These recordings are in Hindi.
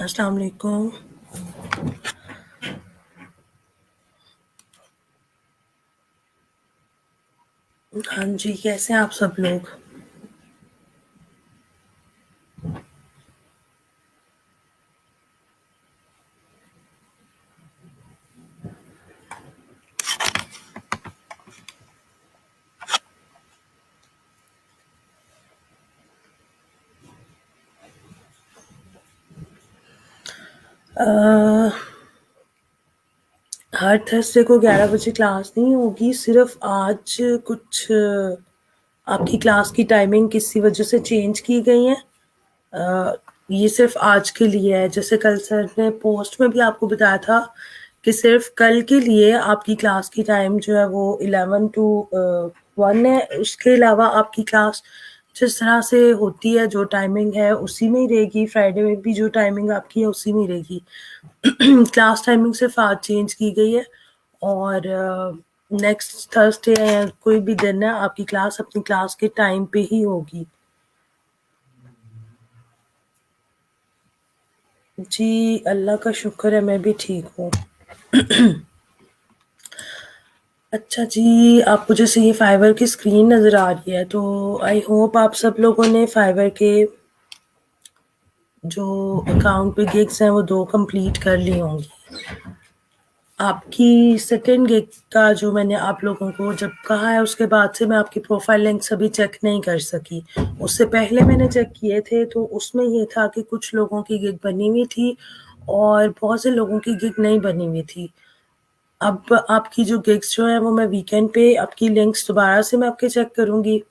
अस्सलाम वालेकुम। हाँ जी, कैसे हैं आप सब लोग? अ, हर थर्सडे को 11 बजे क्लास नहीं होगी, सिर्फ आज कुछ आपकी क्लास की टाइमिंग किसी वजह से चेंज की गई है। अ, ये सिर्फ आज के लिए है। जैसे कल सर ने पोस्ट में भी आपको बताया था कि सिर्फ कल के लिए आपकी क्लास की टाइम जो है वो 11 टू 1 है। उसके अलावा आपकी क्लास जिस तरह से होती है, जो टाइमिंग है उसी में ही रहेगी। फ्राइडे में भी जो टाइमिंग आपकी है उसी में ही रहेगी। क्लास टाइमिंग सिर्फ आज चेंज की गई है और नेक्स्ट थर्सडे या कोई भी दिन है, आपकी क्लास अपनी क्लास के टाइम पे ही होगी। जी, अल्लाह का शुक्र है, मैं भी ठीक हूँ। अच्छा जी, आपको जैसे ये फाइवर की स्क्रीन नज़र आ रही है, तो आई होप आप सब लोगों ने फाइवर के जो अकाउंट पे गिग्स हैं वो 2 कंप्लीट कर ली होंगी। आपकी सेकंड गिग का जो मैंने आप लोगों को जब कहा है, उसके बाद से मैं आपकी प्रोफाइल लिंक्स अभी चेक नहीं कर सकी। उससे पहले मैंने चेक किए थे, तो उसमें ये था कि कुछ लोगों की गिग बनी हुई थी और बहुत से लोगों की गिग नहीं बनी हुई थी। अब आपकी जो गिग्स जो हैं वो मैं वीकेंड पे आपकी लिंक्स दोबारा से मैं आपके चेक करूँगी।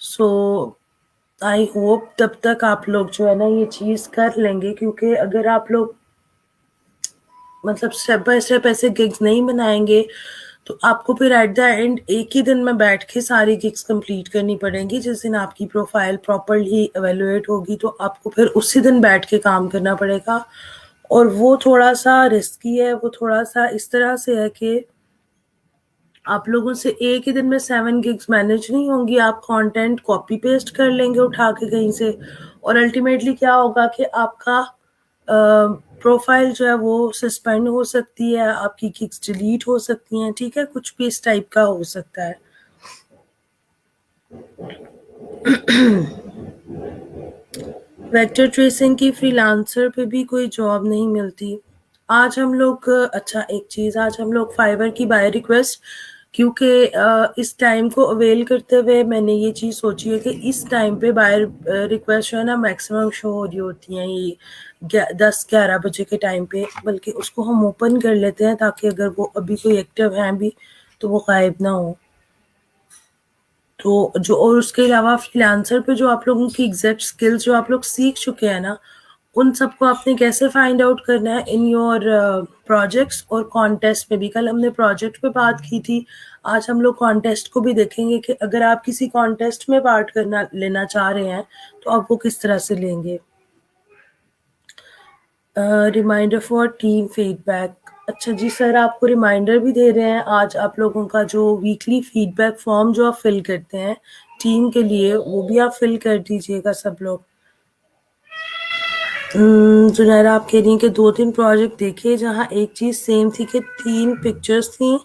सो आई होप तब तक आप लोग जो है ना ये चीज़ कर लेंगे, क्योंकि अगर आप लोग मतलब स्टेप बाय स्टेप ऐसे गिग्स नहीं बनाएँगे, तो आपको फिर एट द एंड एक ही दिन में बैठ के सारी गिग्स कंप्लीट करनी पड़ेंगी। जिस दिन आपकी प्रोफाइल प्रॉपर्ली इवैल्यूएट होगी, तो आपको फिर उसी दिन बैठ के काम करना पड़ेगा और वो थोड़ा-सा रिस्की है। वो थोड़ा-सा इस तरह से है कि आप लोगों से एक ही दिन में 7 गिग्स मैनेज नहीं होंगी। आप कंटेंट कॉपी पेस्ट कर लेंगे उठा के कहीं से, और अल्टीमेटली क्या होगा कि आपका प्रोफाइल जो है वो सस्पेंड हो सकती है, आपकी गिग्स डिलीट हो सकती हैं, ठीक है? कुछ भी इस टाइप का हो सकता है। वेक्टर ट्रेसिंग की फ्रीलांसर पे भी कोई जॉब नहीं मिलती। आज हम लोग अच्छा एक चीज़, आज हम लोग फाइवर की बाय रिक्वेस्ट, क्योंकि इस टाइम को अवेल करते हुए मैंने ये चीज़ सोची है कि इस टाइम पे बाय रिक्वेस्ट जो है ना मैक्सिमम शो हो रही होती हैं ये 10-11 बजे के टाइम पे। बल्कि उसको हम ओपन कर लेते हैं ताकि अगर वो अभी कोई एक्टिव हैं भी तो वो गायब ना हो। तो जो और उसके अलावा फ्रीलांसर पे जो आप लोगों की एग्जैक्ट स्किल्स जो आप लोग सीख चुके हैं ना, उन सबको आपने कैसे फाइंड आउट करना है इन योर प्रोजेक्ट्स और कॉन्टेस्ट में भी। कल हमने प्रोजेक्ट पे बात की थी, आज हम लोग कॉन्टेस्ट को भी देखेंगे कि अगर आप किसी कॉन्टेस्ट में पार्ट करना लेना चाह रहे हैं तो आप वो किस तरह से लेंगे। Reminder for team feedback. अच्छा जी, सर आपको रिमाइंडर भी दे रहे हैं। आज आप लोगों का जो वीकली फीडबैक फॉर्म जो आप फिल करते हैं टीम के लिए, वो भी आप फिल कर दीजिएगा सब लोग। जुनैरा आप कह रही हैं कि 2-3 प्रोजेक्ट देखे जहाँ एक चीज़ सेम थी कि 3 पिक्चर्स थी,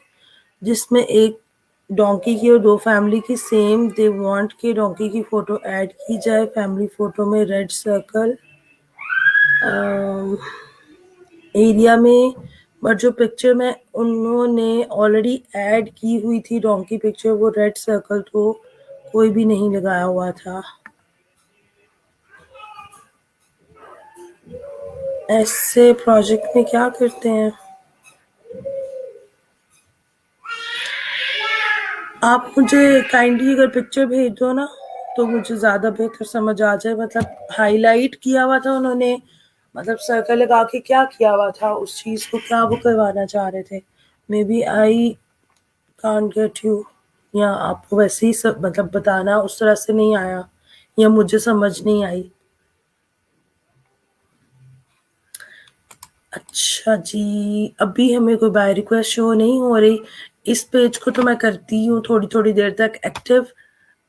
जिसमें एक डोंकी की और 2 फैमिली की सेम। दे वांट कि डोंकी की फ़ोटो ऐड की जाए फैमिली फ़ोटो में, रेड सर्कल एरिया में। बट जो पिक्चर में उन्होंने ऑलरेडी ऐड की हुई थी डोंकी पिक्चर, वो रेड सर्कल तो कोई भी नहीं लगाया हुआ था। ऐसे प्रोजेक्ट में क्या करते हैं आप? मुझे काइंडली अगर पिक्चर भेज दो ना, तो मुझे ज़्यादा बेहतर समझ आ जाए। मतलब हाईलाइट किया हुआ था उन्होंने, मतलब सर्कल लगा के क्या किया हुआ था, उस चीज़ को क्या वो करवाना चाह रहे थे। Maybe I can't get you, या आपको वैसे ही सब मतलब बताना उस तरह से नहीं आया, या मुझे समझ नहीं आई। अच्छा जी, अभी हमें कोई बाय रिक्वेस्ट शो नहीं हो रही। इस पेज को तो मैं करती हूँ थोड़ी थोड़ी देर तक एक्टिव,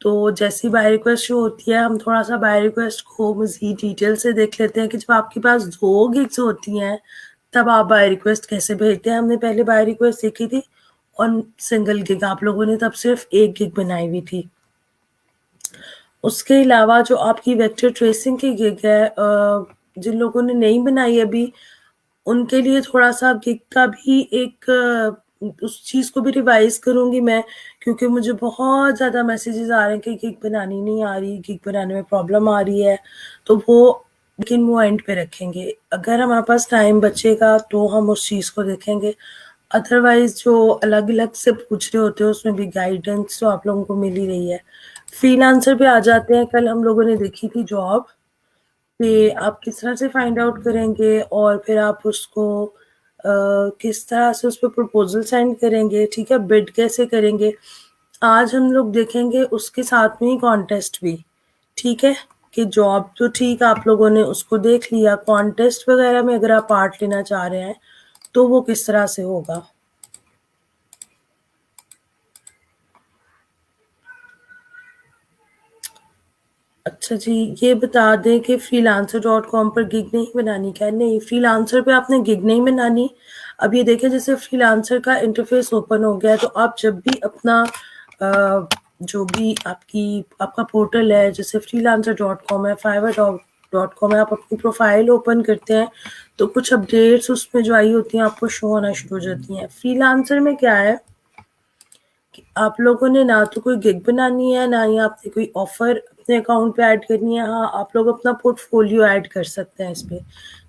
तो जैसी बाय रिक्वेस्ट शो होती है, हम थोड़ा-सा बाय रिक्वेस्ट को मज़ीद डिटेल से देख लेते हैं कि जब आपके पास 2 गिग्स होती हैं, तब आप बाय रिक्वेस्ट कैसे भेजते हैं। हमने पहले बाय रिक्वेस्ट देखी थी और सिंगल गिग आप लोगों ने तब सिर्फ 1 गिग बनाई हुई थी। उसके अलावा जो आपकी वेक्टर ट्रेसिंग की गिग है, जिन लोगों ने नहीं बनाई अभी, उनके लिए थोड़ा-सा गिग का भी एक उस चीज़ को भी रिवाइज़ करूँगी मैं, क्योंकि मुझे बहुत ज़्यादा मैसेजेस आ रहे हैं कि गिग बनानी नहीं आ रही, गिग बनाने में प्रॉब्लम आ रही है, तो लेकिन वो एंड पे रखेंगे। अगर हमारे पास टाइम बचेगा तो हम उस चीज़ को देखेंगे, अदरवाइज़ जो अलग-अलग से पूछ रहे होते हैं उसमें भी गाइडेंस तो आप लोगों को मिल ही रही है। फ्रीलांसर पे आ जाते हैं, कल हम लोगों ने देखी थी जॉब, कि आप किस तरह से फाइंड आउट करेंगे और फिर आप उसको किस तरह से उस पे प्रपोज़ल सेंड करेंगे, ठीक है? बिड कैसे करेंगे? आज हम लोग देखेंगे उसके साथ में ही कॉन्टेस्ट भी, ठीक है? कि जॉब तो ठीक आप लोगों ने उसको देख लिया, कॉन्टेस्ट वगैरह में अगर आप पार्ट लेना चाह रहे हैं, तो वो किस तरह से होगा? अच्छा जी, ये बता दें कि freelancer.com पर गिग नहीं बनानी क्या? नहीं, फ्रीलांसर पे आपने गिग नहीं बनानी। अब ये देखिए जैसे फ्रीलांसर का इंटरफ़ेस ओपन हो गया है, तो आप जब भी अपना जो भी आपका पोर्टल है, जैसे freelancer.com है, fiverr.com है, आप अपनी प्रोफ़ाइल ओपन करते हैं, तो कुछ अपडेट्स उसमें जो आई होती हैं, आपको शो होना शुरू हो जाती हैं। फ्रीलांसर में क्या है कि आप लोगों ने ना तो कोई गिग बनानी है, ना ही आपने कोई ऑफ़र अपने अकाउंट पे ऐड करनी है। हाँ, आप लोग अपना पोर्टफ़ोलियो ऐड कर सकते हैं इस पे,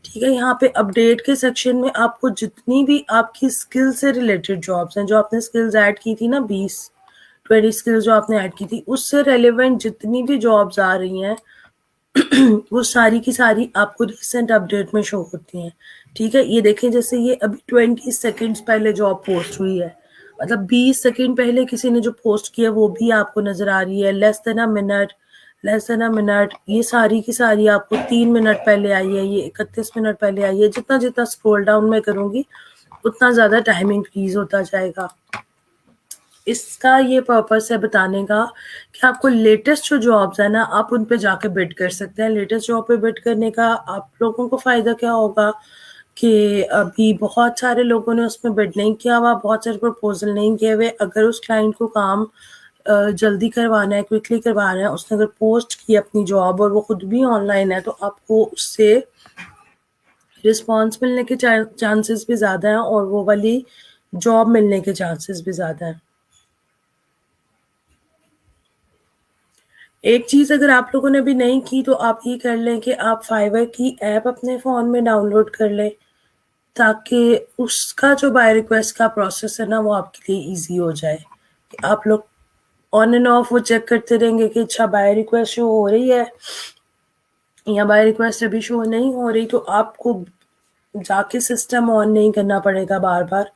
ठीक है? यहाँ पे अपडेट के सेक्शन में आपको जितनी भी आपकी स्किल से रिलेटेड जॉब्स हैं, जो आपने स्किल्स ऐड की थी ना 20 स्किल्स जो आपने ऐड की थी, उससे रिलेवेंट जितनी भी जॉब्स आ रही हैं, वो सारी की सारी आपको रिसेंट अपडेट में शो होती हैं, ठीक है? ये देखें जैसे ये अभी 20 सेकंड्स पहले जॉब पोस्ट हुई है, मतलब 20 सेकंड पहले किसी ने जो पोस्ट किया वो भी आपको नज़र आ रही है, लेस देन अ मिनट, ये सारी की सारी आपको 3 मिनट पहले आई है, ये 31 मिनट पहले आई है। जितना-जितना स्क्रॉल डाउन मैं करूँगी, उतना ज़्यादा टाइम इंक्रीज़ होता जाएगा। इसका ये पर्पस है बताने का कि आपको लेटेस्ट जो जॉब्स है ना, आप उन पे जाके बिड कर सकते हैं। लेटेस्ट जॉब पे बिड करने का आप लोगों को फ़ायदा क्या होगा कि अभी बहुत सारे लोगों ने उसमें बिड नहीं किया हुआ, बहुत सारे प्रपोज़ल नहीं किए हुए। अगर उस क्लाइंट को काम जल्दी करवाना है, क्विकली करवाना है, उसने अगर पोस्ट की अपनी जॉब और वो खुद भी ऑनलाइन है, तो आपको उससे रिस्पॉन्स मिलने के चांसेस भी ज़्यादा हैं और वो वाली जॉब मिलने के चांसेस भी ज़्यादा हैं। एक चीज़ अगर आप लोगों ने अभी नहीं की तो आप ये कर लें कि आप फाइवर की ऐप अपने फ़ोन में डाउनलोड कर लें, ताकि उसका जो बाय रिक्वेस्ट का प्रोसेस है ना वो आपके लिए ईज़ी हो जाए। कि आप लोग ऑन एंड ऑफ वो चेक करते रहेंगे कि अच्छा बाय रिक्वेस्ट शो हो रही है या बाय रिक्वेस्ट अभी शो नहीं हो रही, तो आपको जाके सिस्टम ऑन नहीं करना पड़ेगा बार-बार।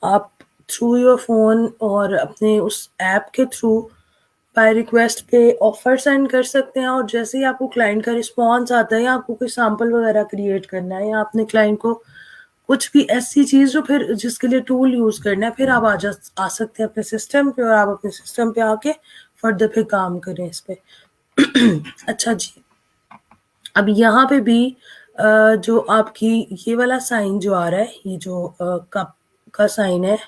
आप थ्रू योर फ़ोन और अपने उस ऐप के थ्रू बाय रिक्वेस्ट पे ऑफ़र सेंड कर सकते हैं और जैसे ही आपको क्लाइंट का रिस्पॉन्स आता है या आपको कोई सैंपल वगैरह क्रिएट करना है या आपने क्लाइंट को कुछ भी ऐसी चीज़ जो फिर जिसके लिए टूल यूज़ करना है, फिर आप आ सकते हैं अपने सिस्टम पे और आप अपने सिस्टम पे आके फर्दर फिर काम करें इस पे। अच्छा जी, अब यहाँ पे भी जो आपकी ये वाला साइन जो आ रहा है, ये जो कप का साइन है,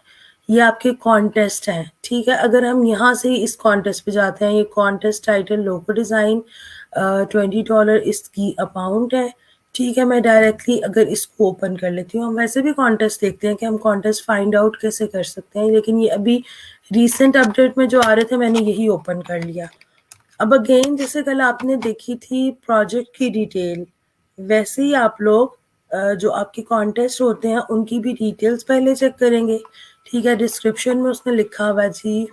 ये आपके कॉन्टेस्ट हैं, ठीक है? अगर हम यहाँ से ही इस कॉन्टेस्ट पे जाते हैं, ये कॉन्टेस्ट टाइटल लोगो डिज़ाइन $20 इसकी अमाउंट है, ठीक है? मैं डायरेक्टली अगर इसको ओपन कर लेती हूँ, हम वैसे भी कॉन्टेस्ट देखते हैं कि हम कॉन्टेस्ट फाइंड आउट कैसे कर सकते हैं, लेकिन ये अभी रिसेंट अपडेट में जो आ रहे थे, मैंने यही ओपन कर लिया। अब अगेन जैसे कल आपने देखी थी प्रोजेक्ट की डिटेल, वैसे ही आप लोग जो आपके कॉन्टेस्ट होते हैं उनकी भी डिटेल्स पहले चेक करेंगे, ठीक है? डिस्क्रिप्शन में उसने लिखा हुआ है जी,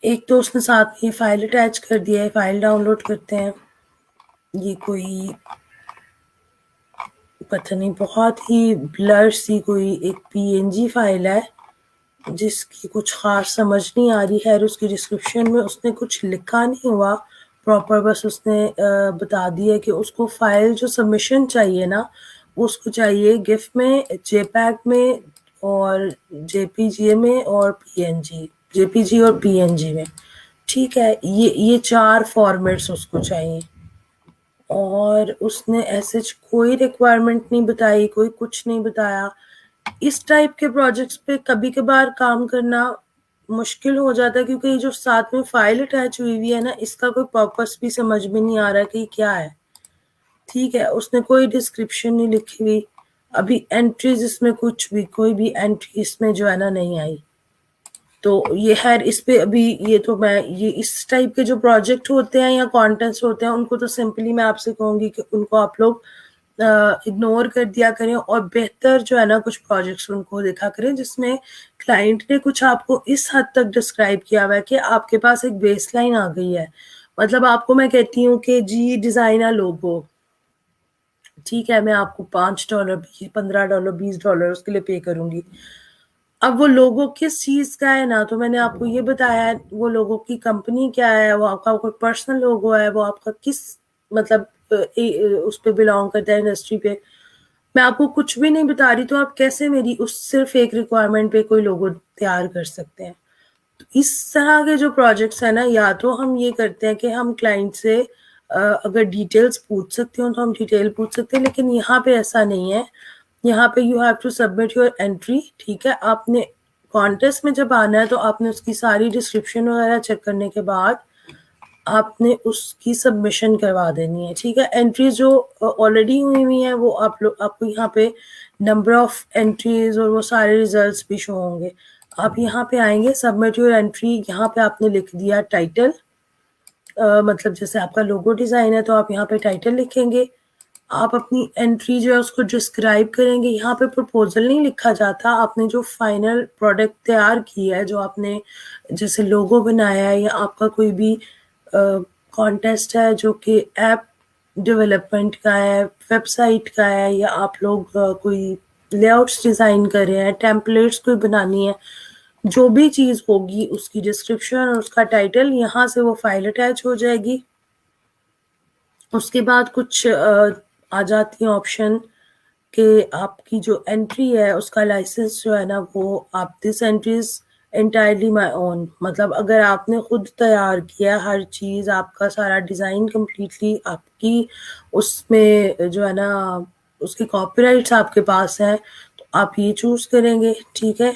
एक तो उसने साथ में ये फाइल अटैच कर दिया है, फाइल डाउनलोड करते हैं। ये कोई पता नहीं बहुत ही ब्लर सी कोई एक पीएनजी फाइल है, जिसकी कुछ ख़ास समझ नहीं आ रही है और उसकी डिस्क्रिप्शन में उसने कुछ लिखा नहीं हुआ प्रॉपर, बस उसने बता दिया कि उसको फ़ाइल जो सबमिशन चाहिए ना, उसको चाहिए गिफ में, जेपीईजी में और जेपीजी में और पीएनजी। जेपीजी और पीएनजी में, ठीक है। ये 4 फॉर्मेट्स उसको चाहिए, और उसने ऐसे कोई रिक्वायरमेंट नहीं बताई, कोई कुछ नहीं बताया। इस टाइप के प्रोजेक्ट्स पे कभी कभार काम करना मुश्किल हो जाता है, क्योंकि ये जो साथ में फाइल अटैच हुई हुई है ना, इसका कोई पर्पस भी समझ में नहीं आ रहा कि क्या है, ठीक है। उसने कोई डिस्क्रिप्शन नहीं लिखी हुई, अभी एंट्रीज इसमें कुछ भी, कोई भी एंट्री इसमें जो है ना नहीं आई। तो ये खैर इस पे अभी ये तो मैं ये इस टाइप के जो प्रोजेक्ट होते हैं या कॉन्टेस्ट होते हैं, उनको तो सिंपली मैं आपसे कहूंगी कि उनको आप लोग इग्नोर कर दिया करें, और बेहतर जो है ना कुछ प्रोजेक्ट्स उनको देखा करें जिसमें क्लाइंट ने कुछ आपको इस हद तक डिस्क्राइब किया हुआ है कि आपके पास एक बेसलाइन आ गई है। मतलब आपको मैं कहती हूँ कि जी डिजाइनर लोगो, ठीक है, मैं आपको $5, $15, $20 उसके लिए पे करूंगी। अब वो लोगो किस चीज का है ना, तो मैंने आपको ये बताया है, वो लोगो की कंपनी क्या है, वो आपका कोई पर्सनल लोगो है, वो आपका किस मतलब उस पे बिलोंग करता है, इंडस्ट्री पे। मैं आपको कुछ भी नहीं बता रही, तो आप कैसे मेरी उस सिर्फ एक रिक्वायरमेंट पे कोई लोगो तैयार कर सकते हैं। तो इस तरह के जो प्रोजेक्ट्स है ना, या तो हम ये करते हैं कि हम क्लाइंट से अगर डिटेल्स पूछ सकते हो तो हम डिटेल पूछ सकते हैं, लेकिन यहाँ पे ऐसा नहीं है। यहाँ पे you have to submit your entry, ठीक है। आपने कॉन्टेस्ट में जब आना है तो आपने उसकी सारी डिस्क्रिप्शन वगैरह चेक करने के बाद आपने उसकी सबमिशन करवा देनी है, ठीक है। एंट्रीज जो ऑलरेडी हुई हुई है वो आप लोग, आपको यहाँ पे नंबर ऑफ एंट्रीज और वो सारे रिजल्ट्स भी शो होंगे। आप यहाँ पे आएंगे, सबमिट योर एंट्री, यहाँ पे आपने लिख दिया टाइटल, मतलब जैसे आपका लोगो डिजाइन है तो आप यहाँ पे टाइटल लिखेंगे। आप अपनी एंट्री जो है उसको डिस्क्राइब करेंगे। यहाँ पे प्रपोजल नहीं लिखा जाता, आपने जो फाइनल प्रोडक्ट तैयार किया है, जो आपने जैसे लोगो बनाया है, या आपका कोई भी कॉन्टेस्ट है जो कि ऐप डेवलपमेंट का है, वेबसाइट का है, या आप लोग कोई लेआउट्स डिज़ाइन कर रहे हैं, टेम्पलेट्स कोई बनानी है, जो भी चीज़ होगी उसकी डिस्क्रिप्शन और उसका टाइटल, यहाँ से वो फाइल अटैच हो जाएगी। उसके बाद कुछ आ जाती है ऑप्शन कि आपकी जो एंट्री है उसका लाइसेंस जो है ना, वो आप this entries entirely my own, मतलब अगर आपने खुद तैयार किया हर चीज़, आपका सारा डिज़ाइन कम्प्लीटली आपकी, उसमें जो है ना उसके कॉपीराइट्स आपके पास हैं, तो आप ये चूज़ करेंगे, ठीक है।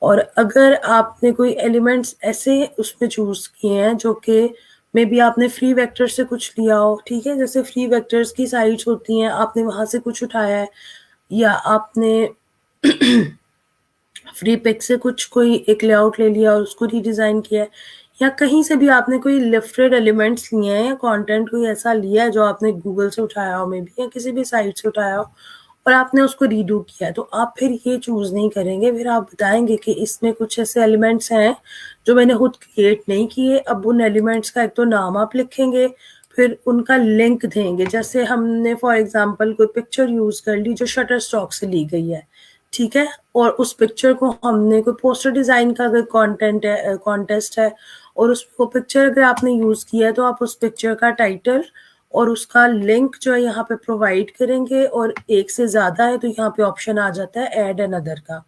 और अगर आपने कोई एलिमेंट्स ऐसे उसमें चूज़ किए हैं जो कि मे बी आपने फ्री वेक्टर से कुछ लिया हो, ठीक है, जैसे फ्री वेक्टर्स की साइट्स होती हैं, आपने वहाँ से कुछ उठाया है, या आपने फ्री पिक से कुछ कोई एक लेआउट ले लिया और उसको रीडिज़ाइन किया है, या कहीं से भी आपने कोई लिफ्टेड एलिमेंट्स लिए हैं, या कंटेंट कोई ऐसा लिया है जो आपने गूगल से उठाया हो मे बी, या किसी भी साइट से उठाया हो, और आपने उसको रीडू किया है, तो आप फिर ये चूज़ नहीं करेंगे। फिर आप बताएंगे कि इसमें कुछ ऐसे एलिमेंट्स हैं जो मैंने खुद क्रिएट नहीं किए। अब उन एलिमेंट्स का एक तो नाम आप लिखेंगे, फिर उनका लिंक देंगे। जैसे हमने फॉर एग्जांपल कोई पिक्चर यूज़ कर ली जो शटर स्टॉक से ली गई है, ठीक है, और उस पिक्चर को हमने कोई पोस्टर डिज़ाइन का अगर कंटेंट है, कॉन्टेस्ट है, और उस वो पिक्चर अगर आपने यूज़ किया है, तो आप उस पिक्चर का टाइटल और उसका लिंक जो है यहाँ पे प्रोवाइड करेंगे, और एक से ज़्यादा है तो यहाँ पे ऑप्शन आ जाता है ऐड अनदर का,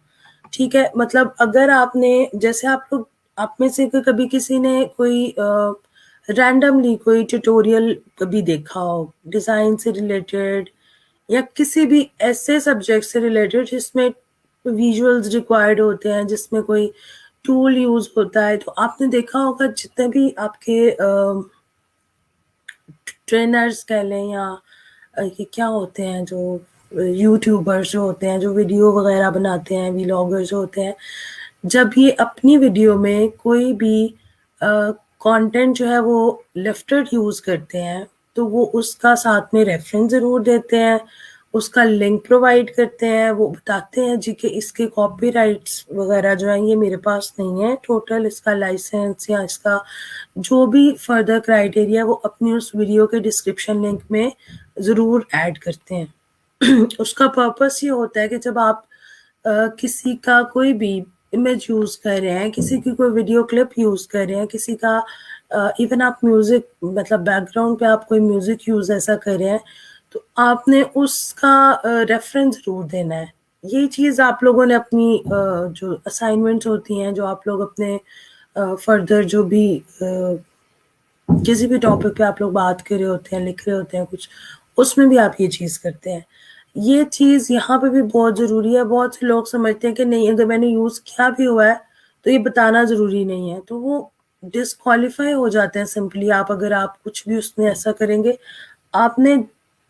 ठीक है। मतलब अगर आपने, जैसे आप लोग, आप में से कभी किसी ने कोई रैंडमली कोई ट्यूटोरियल कभी देखा हो डिज़ाइन से रिलेटेड, या किसी भी ऐसे सब्जेक्ट से रिलेटेड जिसमें विजुअल्स रिक्वायर्ड होते हैं, जिसमें कोई टूल यूज होता है, तो आपने देखा होगा जितने भी आपके ट्रेनर्स कह लें, या ये क्या होते हैं जो यूट्यूबर्स जो होते हैं, जो वीडियो वगैरह बनाते हैं, व्लॉगर्स होते हैं, जब ये अपनी वीडियो में कोई भी कंटेंट जो है वो लिफ्टेड यूज़ करते हैं, तो वो उसका साथ में रेफरेंस ज़रूर देते हैं, उसका लिंक प्रोवाइड करते हैं, वो बताते हैं जी कि इसके कॉपीराइट्स वगैरह जो हैं ये मेरे पास नहीं है, टोटल इसका लाइसेंस या इसका जो भी फर्दर क्राइटेरिया वो अपनी उस वीडियो के डिस्क्रिप्शन लिंक में ज़रूर ऐड करते हैं। उसका पर्पस ये होता है कि जब आप किसी का कोई भी इमेज यूज़ कर रहे हैं, किसी की कोई वीडियो क्लिप यूज़ कर रहे हैं, किसी का इवन आप म्यूज़िक, मतलब बैकग्राउंड पे आप कोई म्यूज़िक यूज़ ऐसा कर रहे हैं, तो आपने उसका रेफरेंस ज़रूर देना है, यही चीज़ आप लोगों ने अपनी जो असाइनमेंट्स होती हैं, जो आप लोग अपने फर्दर जो भी किसी भी टॉपिक पे आप लोग बात कर रहे होते हैं, लिख रहे होते हैं कुछ, उसमें भी आप ये चीज़ करते हैं। ये चीज़ यहाँ पे भी बहुत ज़रूरी है। बहुत से लोग समझते हैं कि नहीं, अगर मैंने यूज़ किया भी हुआ है, तो ये बताना ज़रूरी नहीं है, तो वो डिस्क्वालीफाई हो जाते हैं सिंपली। आप अगर आप कुछ भी उसमें ऐसा करेंगे, आपने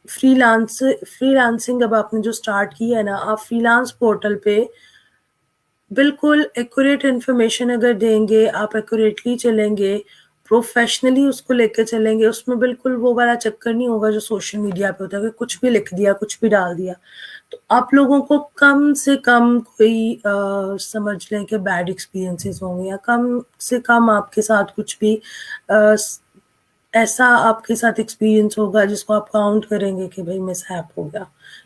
फ्रीलांसिंग अब आपने जो स्टार्ट की है ना, आप फ्रीलांस पोर्टल पे बिल्कुल एक्यूरेट इन्फॉर्मेशन अगर देंगे, आप एक्यूरेटली चलेंगे, प्रोफेशनली उसको लेके चलेंगे, उसमें बिल्कुल वो वाला चक्कर नहीं होगा जो सोशल मीडिया पे होता है कि कुछ भी लिख दिया, कुछ भी डाल दिया। तो आप लोगों को कम से कम कोई समझ लें कि बैड एक्सपीरियंसेस होंगे, या कम से कम आपके साथ कुछ भी अ, ऐसा आपके साथ एक्सपीरियंस होगा जिसको आप काउंट करेंगे कि भाई मिसहैप हो गया।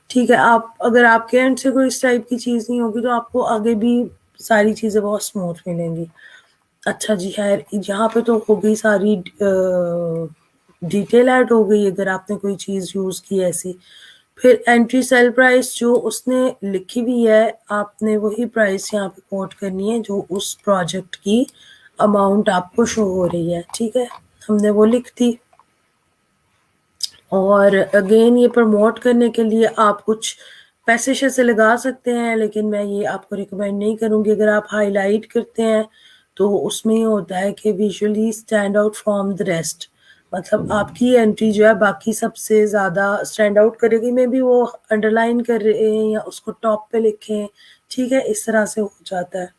ठीक है, आप अगर आपके एंड से कोई इस टाइप की चीज़ नहीं होगी, तो आपको आगे भी सारी चीज़ें बहुत स्मूथ मिलेंगी। अच्छा जी, खैर यहाँ पे तो हो गई सारी डिटेल ऐड हो गई अगर आपने कोई चीज़ यूज़ की ऐसी। फिर एंट्री सेल प्राइस जो उसने लिखी हुई है, आपने वही प्राइस यहाँ पे कोट करनी है जो उस प्रोजेक्ट की अमाउंट आपको शो हो रही है। ठीक है, हमने वो लिख दी। और अगेन ये प्रमोट करने के लिए आप कुछ पैसे शैसे लगा सकते हैं, लेकिन मैं ये आपको रिकमेंड नहीं करूँगी। अगर आप हाईलाइट करते हैं, तो उसमें ये होता है कि visually stand out from the rest, मतलब आपकी एंट्री जो है बाकी सबसे ज़्यादा स्टैंड आउट करेगी। मे बी वो अंडरलाइन कर रहे हैं या उसको टॉप पे लिखें, ठीक है, इस तरह से हो जाता है।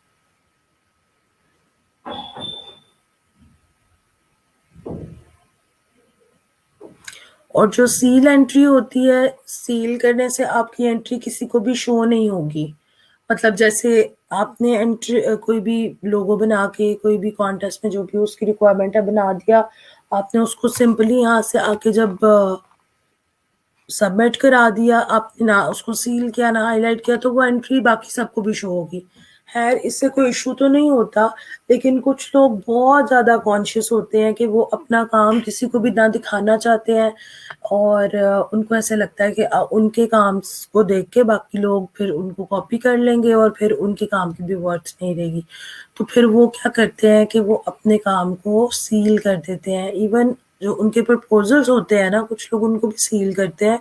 और जो सील एंट्री होती है, सील करने से आपकी एंट्री किसी को भी शो नहीं होगी। मतलब जैसे आपने एंट्री कोई भी लोगो बना के कोई भी कॉन्टेस्ट में जो भी उसकी रिक्वायरमेंट है बना दिया, आपने उसको सिंपली यहाँ से आके जब सबमिट करा दिया, आपने ना उसको सील किया ना हाईलाइट किया, तो वो एंट्री बाकी सबको भी शो होगी। खैर, इससे कोई इशू तो नहीं होता, लेकिन कुछ लोग बहुत ज़्यादा कॉन्शियस होते हैं कि वो अपना काम किसी को भी ना दिखाना चाहते हैं, और उनको ऐसा लगता है कि उनके काम को देख के बाकी लोग फिर उनको कॉपी कर लेंगे और फिर उनके काम की भी वर्थ नहीं रहेगी। तो फिर वो क्या करते हैं कि वो अपने काम को सील कर देते हैं। इवन जो उनके प्रपोजल्स होते हैं ना, कुछ लोग उनको भी सील करते हैं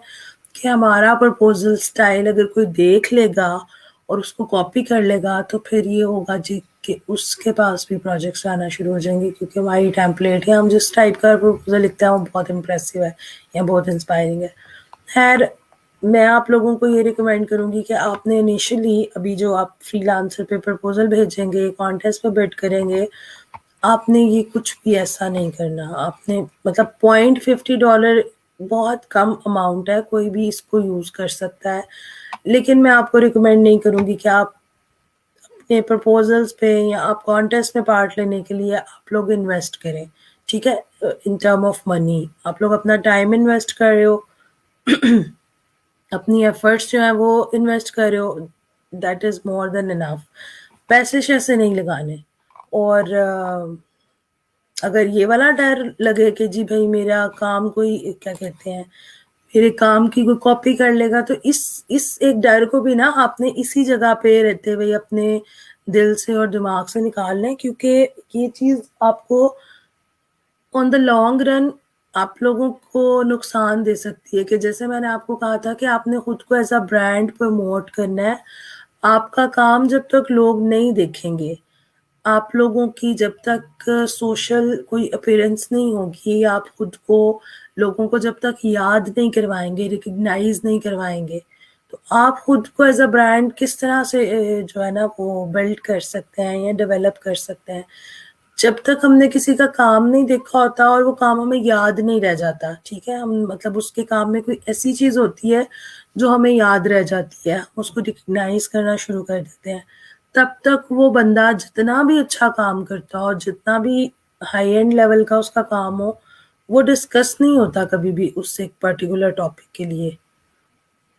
कि हमारा प्रपोजल स्टाइल अगर कोई देख लेगा और उसको कॉपी कर लेगा, तो फिर ये होगा जी कि उसके पास भी प्रोजेक्ट्स आना शुरू हो जाएंगे, क्योंकि हमारी टेम्पलेट है, हम जिस टाइप का प्रपोजल लिखते हैं वो बहुत इंप्रेसिव है या बहुत इंस्पायरिंग है। खैर, मैं आप लोगों को ये रिकमेंड करूँगी कि आपने इनिशियली अभी जो आप फ्रीलांसर पे प्रपोजल भेजेंगे, कॉन्टेस्ट पे बिड करेंगे, आपने ये कुछ भी ऐसा नहीं करना। आपने मतलब $0.50 बहुत कम अमाउंट है, कोई भी इसको यूज़ कर सकता है। लेकिन मैं आपको रिकमेंड नहीं करूँगी कि आप अपने प्रपोजल्स पे या आप कॉन्टेस्ट में पार्ट लेने के लिए आप लोग इन्वेस्ट करें। ठीक है, इन टर्म ऑफ मनी आप लोग अपना टाइम इन्वेस्ट कर रहे हो, अपनी एफर्ट्स जो है वो इन्वेस्ट कर रहे हो, that is more than enough. पैसे शैसे नहीं लगाने। और अगर ये वाला डर लगे कि जी भाई मेरा काम कोई क्या कहते हैं, मेरे काम की कोई कॉपी कर लेगा, तो इस एक डर को भी ना आपने इसी जगह पे रहते हुए अपने दिल से और दिमाग से निकालना है, क्योंकि ये चीज़ आपको ऑन द लॉन्ग रन आप लोगों को नुकसान दे सकती है। कि जैसे मैंने आपको कहा था कि आपने खुद को एज अ ब्रांड प्रमोट करना है। आपका काम जब तक लोग नहीं देखेंगे, आप लोगों की जब तक सोशल कोई अपीयरेंस नहीं होगी, आप खुद को लोगों को जब तक याद नहीं करवाएंगे, रिकग्नाइज नहीं करवाएंगे, तो आप खुद को एज अ ब्रांड किस तरह से जो है ना वो बिल्ड कर सकते हैं या डेवलप कर सकते हैं। जब तक हमने किसी का काम नहीं देखा होता और वो काम हमें याद नहीं रह जाता, ठीक है, हम मतलब उसके काम में कोई ऐसी चीज होती है जो हमें याद रह जाती है, हम उसको रिकग्नाइज करना शुरू कर देते हैं, तब तक वो बंदा जितना भी अच्छा काम करता हो और जितना भी हाई एंड लेवल का उसका काम हो, वो डिस्कस नहीं होता कभी भी उससे एक पर्टिकुलर टॉपिक के लिए।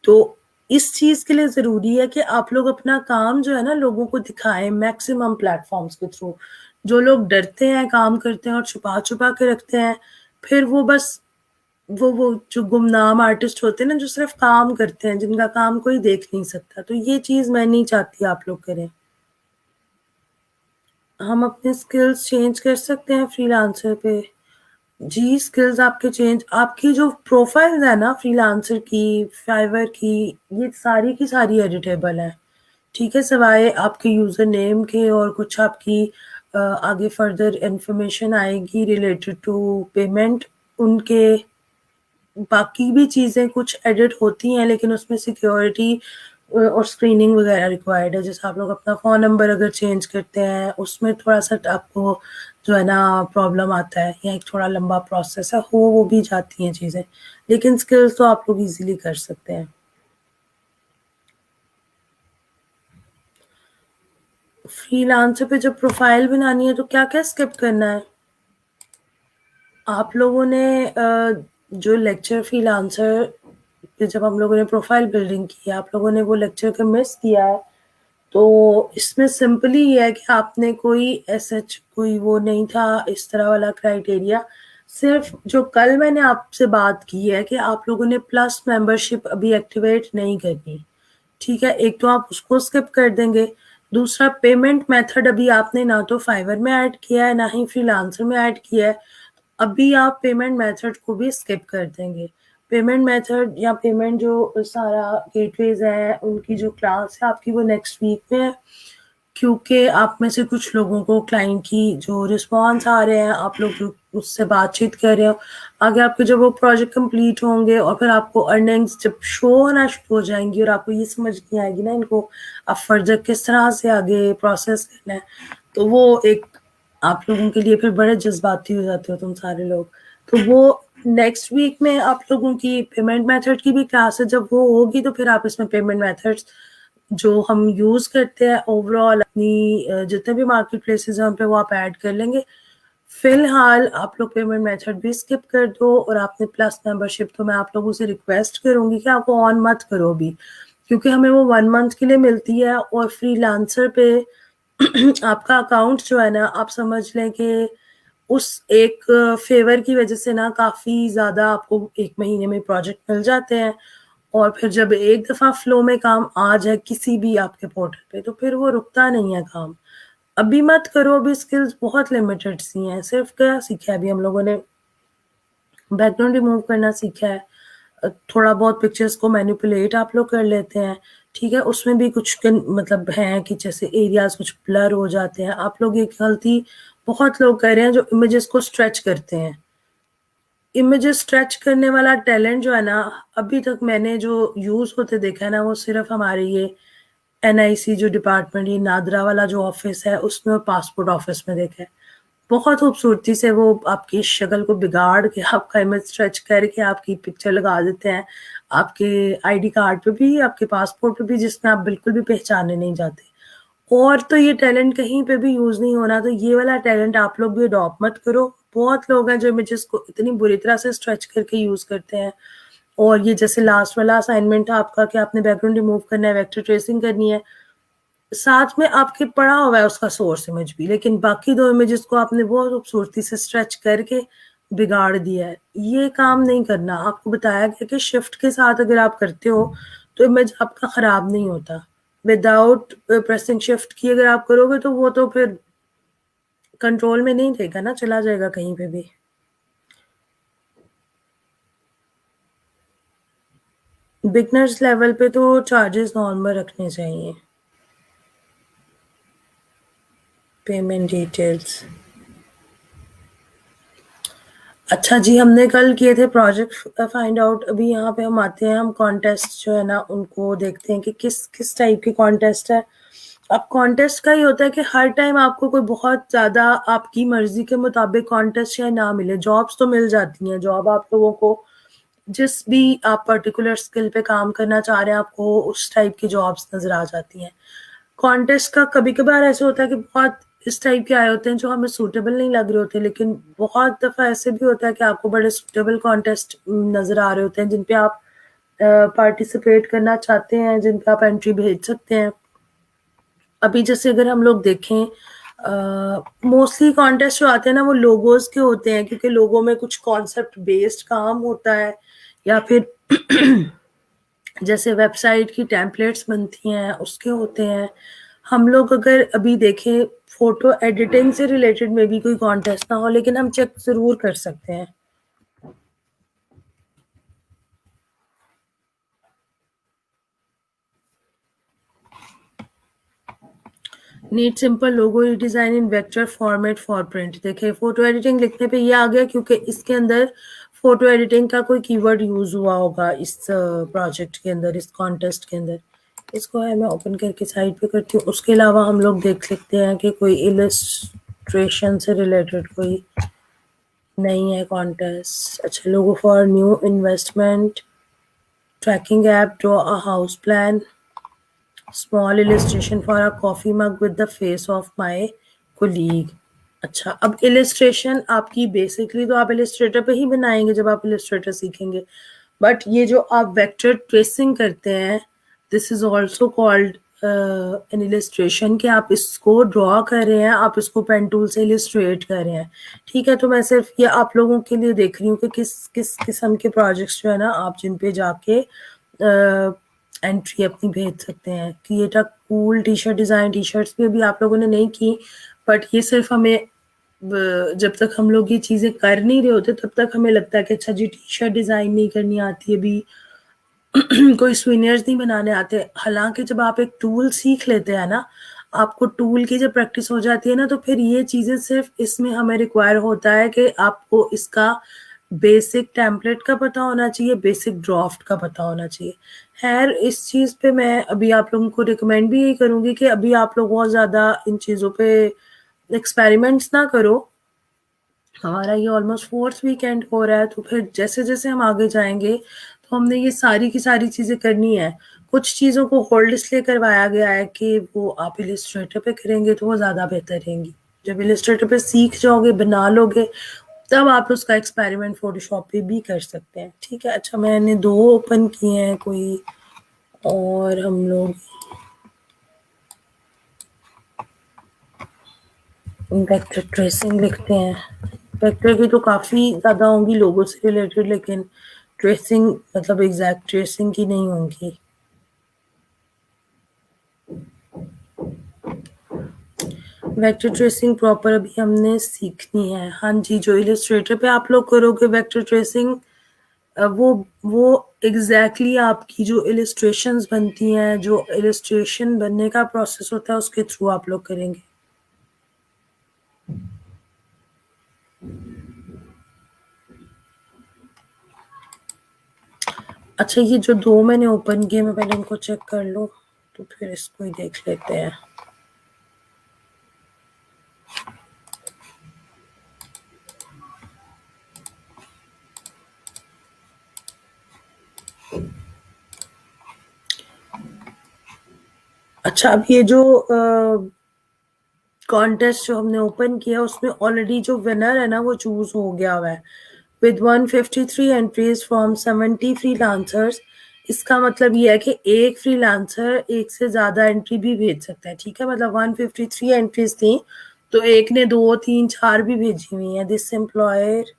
तो इस चीज के लिए जरूरी है कि आप लोग अपना काम जो है ना लोगों को दिखाएं मैक्सिमम प्लेटफॉर्म्स के थ्रू। जो लोग डरते हैं काम करते हैं और छुपा छुपा के रखते हैं, फिर वो बस वो जो गुमनाम आर्टिस्ट होते हैं ना, जो सिर्फ़ काम करते हैं, जिनका काम कोई देख नहीं सकता, तो ये चीज़ मैं नहीं चाहती आप लोग करें। हम अपने स्किल्स चेंज कर सकते हैं फ्रीलांसर पे। जी, स्किल्स आपके चेंज आपकी जो प्रोफ़ाइल्स है ना फ्रीलांसर की, फाइवर की, ये सारी की सारी एडिटेबल हैं, ठीक है? सिवाय आपके यूज़र नेम के और कुछ आपकी आगे फर्दर इन्फॉर्मेशन आएगी रिलेटेड टू पेमेंट, उनके बाकी भी चीज़ें कुछ एडिट होती हैं, लेकिन उसमें सिक्योरिटी और स्क्रीनिंग वगैरह रिक्वायर्ड है। जैसे आप लोग अपना फ़ोन नंबर अगर चेंज करते हैं, उसमें थोड़ा-सा आपको जो है ना प्रॉब्लम आता है या एक थोड़ा लंबा प्रोसेस है, हो वो भी जाती हैं चीज़ें। लेकिन स्किल्स तो आप लोग ईज़िली कर सकते हैं। फ्रीलांसर पे जब प्रोफ़ाइल बनानी है तो क्या-क्या स्किप करना है? आप लोगों ने जो लेक्चर फ्रीलांसर पे जब हम लोगों ने प्रोफ़ाइल बिल्डिंग की है, आप लोगों ने वो लेक्चर को मिस किया है। तो इसमें सिंपली ये है कि आपने कोई सच कोई वो नहीं था इस तरह वाला क्राइटेरिया। सिर्फ़ जो कल मैंने आपसे बात की है कि आप लोगों ने प्लस मेंबरशिप अभी एक्टिवेट नहीं करनी, ठीक है? एक तो आप उसको स्किप कर देंगे, दूसरा पेमेंट मेथड अभी आपने ना तो फाइवर में ऐड किया है, ना ही फ्रीलांसर में ऐड किया है। अभी आप पेमेंट मेथड को भी स्किप कर देंगे। पेमेंट मेथड या पेमेंट जो सारा गेटवेज़ है, उनकी जो क्लास है आपकी वो नेक्स्ट वीक में है, क्योंकि आप में से कुछ लोगों को क्लाइंट की जो रिस्पॉन्स आ रहे हैं, आप लोग जो उससे बातचीत कर रहे हो, आगे आपके जब वो प्रोजेक्ट कंप्लीट होंगे और फिर आपको अर्निंग्स जब शो होना शुरू हो जाएँगी और आपको ये समझ नहीं आएगी ना इनको अब फर्दर किस तरह से आगे प्रोसेस करना है, तो वो एक आप लोगों के लिए फिर बड़े जज़्बाती हो जाते हो तुम सारे लोग। तो वो नेक्स्ट वीक में आप लोगों की पेमेंट मेथड की भी क्लास है, जब वो होगी तो फिर आप इसमें पेमेंट मेथड्स जो हम यूज़ करते हैं ओवरऑल अपनी जितने भी मार्केट प्लेसेस हैं उन पे वो आप ऐड कर लेंगे। फिलहाल आप लोग पेमेंट मेथड भी स्किप कर दो और आपने प्लस मेंबरशिप तो मैं आप लोगों से रिक्वेस्ट करूँगी कि आप वो ऑन मत करो अभी, क्योंकि हमें वो 1 मंथ के लिए मिलती है और फ्रीलांसर पे आपका अकाउंट जो है ना आप समझ लें कि उस एक फ़ेवर की वज़ह से ना काफ़ी ज़्यादा आपको 1 महीने में प्रोजेक्ट मिल जाते हैं और फिर जब एक दफ़ा फ्लो में काम आ जाए किसी भी आपके पोर्टल पे, तो फिर वो रुकता नहीं है काम। अभी मत करो, अभी स्किल्स बहुत लिमिटेड सी हैं, सिर्फ़ क्या सीखा है अभी हम लोगों ने बैकग्राउंड रिमूव करना सीखा है। थोड़ा बहुत पिक्चर्स को मैनिपुलेट आप लोग कर लेते हैं, ठीक है? उसमें भी कुछ मतलब हैं कि जैसे एरियाज़ कुछ ब्लर हो जाते हैं। आप लोग एक गलती बहुत लोग कर रहे हैं जो इमेजेस को स्ट्रेच करते हैं। इमेजेस स्ट्रेच करने वाला टैलेंट जो है ना, अभी तक मैंने जो यूज़ होते देखा है ना, वो सिर्फ़ हमारे ये एनआईसी जो डिपार्टमेंट ये नादरा वाला जो ऑफ़िस है, उसमें और पासपोर्ट ऑफ़िस में देखा है। बहुत खूबसूरती से वो आपकी शक्ल को बिगाड़ के आपका इमेज स्ट्रेच करके आपकी पिक्चर लगा देते हैं। आपके आईडी कार्ड पे भी, आपके पासपोर्ट पे भी जिसमें आप बिल्कुल भी पहचाने नहीं जाते। और तो ये टैलेंट कहीं पे भी यूज़ नहीं होना, तो ये वाला टैलेंट आप लोग भी अडॉप्ट मत करो। बहुत लोग हैं जो इमेजेस को इतनी बुरी तरह से स्ट्रेच करके यूज़ करते हैं। और ये जैसे लास्ट वाला असाइनमेंट था आपका कि आपने बैकग्राउंड रिमूव करना है, वेक्टर ट्रेसिंग करनी है। साथ में आपके पड़ा हुआ है उसका सोर्स इमेज भी, लेकिन बाकी 2 इमेजेस को आपने बहुत खूबसूरती से स्ट्रेच करके बिगाड़ दिया है। ये काम नहीं करना, आपको बताया गया कि शिफ्ट के साथ अगर आप करते हो, तो इमेज आपका खराब नहीं होता। विदाउट प्रेसिंग शिफ्ट की अगर आप करोगे तो वो तो फिर कंट्रोल में नहीं रहेगा ना, चला जाएगा कहीं पे भी। बिगिनर्स लेवल पे तो चार्जेस नॉर्मल रखने चाहिए। Payment details. अच्छा जी, हमने कल किए थे प्रोजेक्ट फाइंड आउट। अभी यहाँ पे हम आते हैं, हम कॉन्टेस्ट जो है ना उनको देखते हैं कि किस किस टाइप की कॉन्टेस्ट है। अब कॉन्टेस्ट का ये होता है कि हर टाइम आपको कोई बहुत ज़्यादा आपकी मर्ज़ी के मुताबिक कॉन्टेस्ट या ना मिले, जॉब्स तो मिल जाती हैं। जॉब आप लोगों को जिस भी आप पर्टिकुलर स्किल पे काम करना चाह रहे हैं, आपको उस टाइप की जॉब्स नज़र आ जाती हैं। कॉन्टेस्ट का कभी-कभार ऐसा होता है कि बहुत इस टाइप के आए होते हैं जो हमें सूटेबल नहीं लग रहे होते, लेकिन बहुत दफ़ा ऐसे भी होता है कि आपको बड़े सूटेबल कॉन्टेस्ट नज़र आ रहे होते हैं जिन पे आप पार्टिसिपेट करना चाहते हैं, जिन पे आप एंट्री भेज सकते हैं। अभी जैसे अगर हम लोग देखें मोस्टली कॉन्टेस्ट जो आते हैं ना वो लोगोज के होते हैं, क्योंकि लोगों में कुछ कॉन्सेप्ट बेस्ड काम होता है, या फिर जैसे वेबसाइट की टेम्पलेट्स बनती हैं उसके होते हैं। हम लोग अगर अभी देखें फोटो एडिटिंग से रिलेटेड में भी कोई कॉन्टेस्ट ना हो, लेकिन हम चेक जरूर कर सकते हैं। Need simple logo design in vector format for print. देखिए फोटो एडिटिंग लिखने पे ये आ गया क्योंकि इसके अंदर फोटो एडिटिंग का कोई कीवर्ड यूज हुआ होगा इस प्रोजेक्ट के अंदर, इस कॉन्टेस्ट के अंदर। इसको है मैं ओपन करके साइड पे करती हूँ। उसके अलावा हम लोग देख सकते हैं कि कोई इलस्ट्रेशन से रिलेटेड कोई नहीं है कॉन्टेस्ट। अच्छा, लोगो for new investment, tracking app, draw a house plan, small illustration for a coffee mug with the face of my colleague. अच्छा, अब इलस्ट्रेशन आपकी बेसिकली तो आप इलस्ट्रेटर पे ही बनाएंगे जब आप इलस्ट्रेटर सीखेंगे, बट ये जो आप वेक्टर ट्रेसिंग करते हैं, this is also called an illustration, कि आप इसको ड्रॉ कर रहे हैं, आप इसको पेन टूल से इलस्ट्रेट कर रहे हैं। ठीक है, तो मैं सिर्फ ये आप लोगों के लिए देख रही हूँ कि किस किस किस्म के प्रोजेक्ट्स जो है ना आप जिन पे जाके एंट्री अपनी भेज सकते हैं। Create a cool T shirt design. T shirts भी अभी आप लोगों ने नहीं की, बट ये सिर्फ हमें जब तक हम लोग ये चीज़ें कर नहीं रहे होते तब तक हमें लगता है कि अच्छा जी टी शर्ट डिज़ाइन नहीं करनी आती अभी, कोई स्विनियर्स नहीं बनाने आते। हालांकि जब आप एक टूल सीख लेते हैं ना, आपको टूल की जब प्रैक्टिस हो जाती है ना, तो फिर ये चीज़ें सिर्फ इसमें हमें रिक्वायर होता है कि आपको इसका बेसिक टेम्पलेट का पता होना चाहिए, बेसिक ड्राफ्ट का पता होना चाहिए। खैर, इस चीज़ पे मैं अभी आप लोगों को रिकमेंड भी यही करूँगी कि अभी आप लोग बहुत ज़्यादा इन चीज़ों पे एक्सपेरिमेंट्स ना करो। हमारा ये ऑलमोस्ट फोर्थ वीकेंड हो रहा है, तो फिर जैसे जैसे हम आगे जाएंगे तो हमने ये सारी की सारी चीज़ें करनी है। कुछ चीज़ों को होल्ड इसलिए करवाया गया है कि वो आप इलस्ट्रेटर पे करेंगे तो वो ज़्यादा बेहतर रहेंगी। जब इलस्ट्रेटर पे सीख जाओगे, बना लोगे, तब आप उसका एक्सपेरिमेंट फोटोशॉप पे भी कर सकते हैं। ठीक है, अच्छा मैंने 2 ओपन किए हैं कोई, और हम लोग वेक्टर ट्रेसिंग लिखते हैं। वेक्टर की तो काफ़ी ज़्यादा होंगी लोगों से रिलेटेड, लेकिन ट्रेसिंग मतलब एग्जैक्ट ट्रेसिंग की नहीं होंगी। वेक्टर ट्रेसिंग प्रॉपर अभी हमने सीखनी है। हाँ जी, जो इलस्ट्रेटर पे आप लोग करोगे वेक्टर ट्रेसिंग, वो एग्जैक्टली आपकी जो इलस्ट्रेशंस बनती हैं, जो इलस्ट्रेशन बनने का प्रोसेस होता है, उसके थ्रू आप लोग करेंगे। अच्छा, ये जो 2 मैंने ओपन किए, मैं पहले इनको चेक कर लूँ, तो फिर इसको ही देख लेते हैं। अच्छा, अब ये जो कॉन्टेस्ट जो हमने ओपन किया उसमें ऑलरेडी जो विनर है ना वो चूज हो गया हुआ है विद 153 एंट्रीज फ्रॉम 70 फ्रीलांसर्स। इसका मतलब ये है कि एक फ्रीलांसर एक से ज्यादा एंट्री भी भेज सकता है। ठीक है, मतलब 153 एंट्रीज थी, तो एक ने 2, 3, 4 भी भेजी हुई है। This employer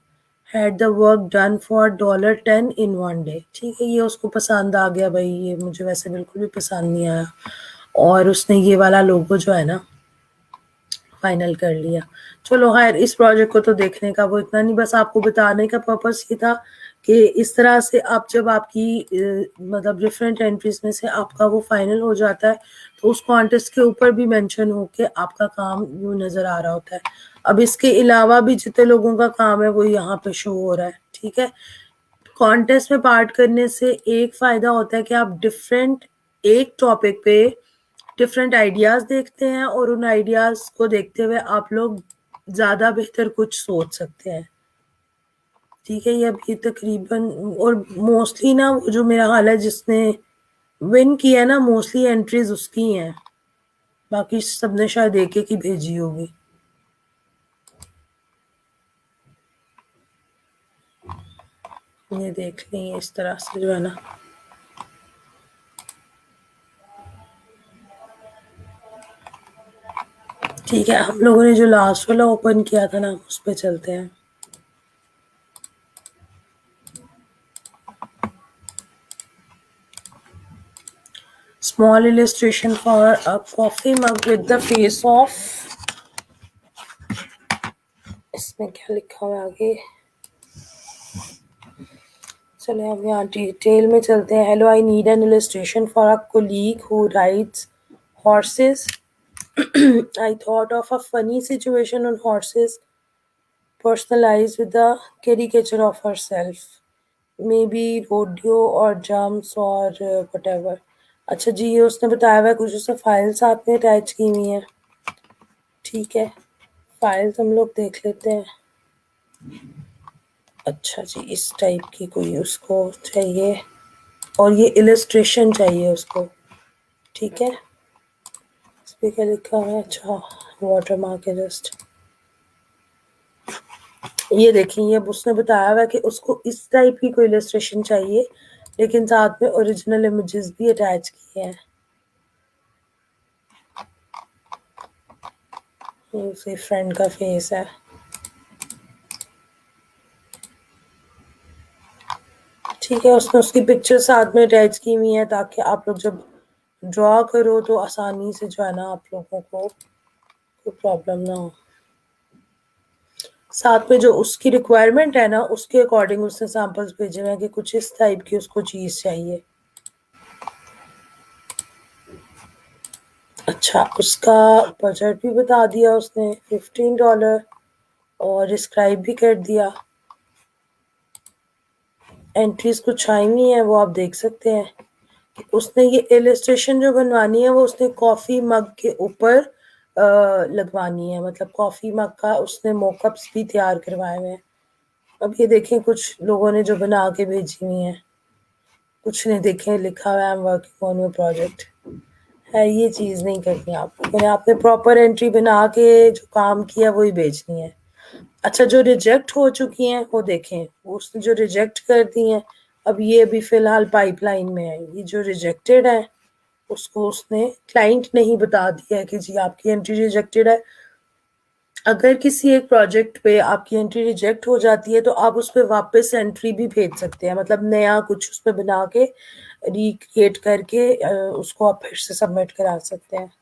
had the work done for $10 in 1 day. ठीक है, ये उसको पसंद आ गया भाई, ये मुझे वैसे बिल्कुल भी पसंद नहीं आया, और उसने ये वाला लोगो जो है ना फाइनल कर लिया। चलो खैर, इस प्रोजेक्ट को तो देखने का वो इतना नहीं, बस आपको बताने का पर्पस ये था कि इस तरह से आप जब आपकी मतलब डिफरेंट एंट्रीज में से आपका वो फाइनल हो जाता है, तो उस कॉन्टेस्ट के ऊपर भी मेंशन होके आपका काम यूँ नज़र आ रहा होता है। अब इसके अलावा भी जितने लोगों का काम है वो यहाँ पे शो हो रहा है। ठीक है, कॉन्टेस्ट में पार्ट करने से एक फ़ायदा होता है कि आप डिफरेंट एक टॉपिक पे डिफरेंट आइडियाज देखते हैं, और उन आइडियाज को देखते हुए आप लोग ज्यादा बेहतर कुछ सोच सकते हैं। ठीक है, ये अभी तकरीबन, और मोस्टली ना वो जो मेरा हाल है जिसने विन किया ना, मोस्टली एंट्रीज उसकी हैं, बाकी सबने शायद एक एक ही भेजी होगी। ये देख लें इस तरह से जो है ना। ठीक है, हम लोगों ने जो लास्ट वाला ओपन किया था ना, उस पे चलते हैं। Small illustration for a coffee mug with the face of, इसमें क्या लिखा हुआ है आगे, चले अब यहाँ डिटेल में चलते हैं। Hello, I need an illustration for a colleague who rides horses. I thought of a funny situation on horses, personalized with the caricature of herself. Maybe rodeo or jumps or whatever. अच्छा जी, ये उसने बताया हुआ है, कुछ उसने फाइल साथ में अटैच की हुई है। ठीक है, फाइल्स हम लोग देख लेते हैं। अच्छा जी, इस टाइप की कोई उसको चाहिए, और ये इलस्ट्रेशन चाहिए उसको। ठीक है, इस पे क्या लिखा है? अच्छा, वाटर मार्क है जस्ट। ये देखिए, ये अब उसने बताया हुआ है कि उसको इस टाइप की कोई इलस्ट्रेशन चाहिए, लेकिन साथ में ओरिजिनल इमेजेस भी अटैच किए हैं। ये उसी फ्रेंड का फेस है। ठीक है, उसने उसकी पिक्चर साथ में अटैच की हुई है, ताकि आप लोग जब ड्रॉ करो तो आसानी से जो है ना, आप लोगों को कोई प्रॉब्लम ना हो। साथ में जो उसकी रिक्वायरमेंट है ना, उसके अकॉर्डिंग उसने सैंपल्स भेजे हुए हैं कि कुछ इस टाइप की उसको चीज़ चाहिए। अच्छा, उसका बजट भी बता दिया उसने, $15, और डिस्क्राइब भी कर दिया। एंट्रीज कुछ आई हुई है, वो आप देख सकते हैं कि उसने ये इलस्ट्रेशन जो बनवानी है, वो उसने कॉफ़ी मग के ऊपर लगवानी है। मतलब कॉफ़ी मग का उसने मॉकअप्स भी तैयार करवाए हुए हैं। अब ये देखें, कुछ लोगों ने जो बना के भेजी हुई हैं, कुछ ने देखे लिखा हुआ है I am working on your project. है, ये चीज़ नहीं करनी आपको, मैंने आपने प्रॉपर एंट्री बना के जो काम किया वही भेजनी है। अच्छा, जो रिजेक्ट हो चुकी हैं वो देखें, वो उसने जो रिजेक्ट कर दी हैं, अब ये अभी फ़िलहाल पाइपलाइन में है। ये जो रिजेक्टेड है, उसको उसने क्लाइंट ने ही बता दिया है कि जी आपकी एंट्री रिजेक्टेड है। अगर किसी एक प्रोजेक्ट पे आपकी एंट्री रिजेक्ट हो जाती है, तो आप उस पे वापस एंट्री भी भेज सकते हैं। मतलब नया कुछ उस पे बना के, रिक्रिएट करके उसको आप फिर से सबमिट करा सकते हैं।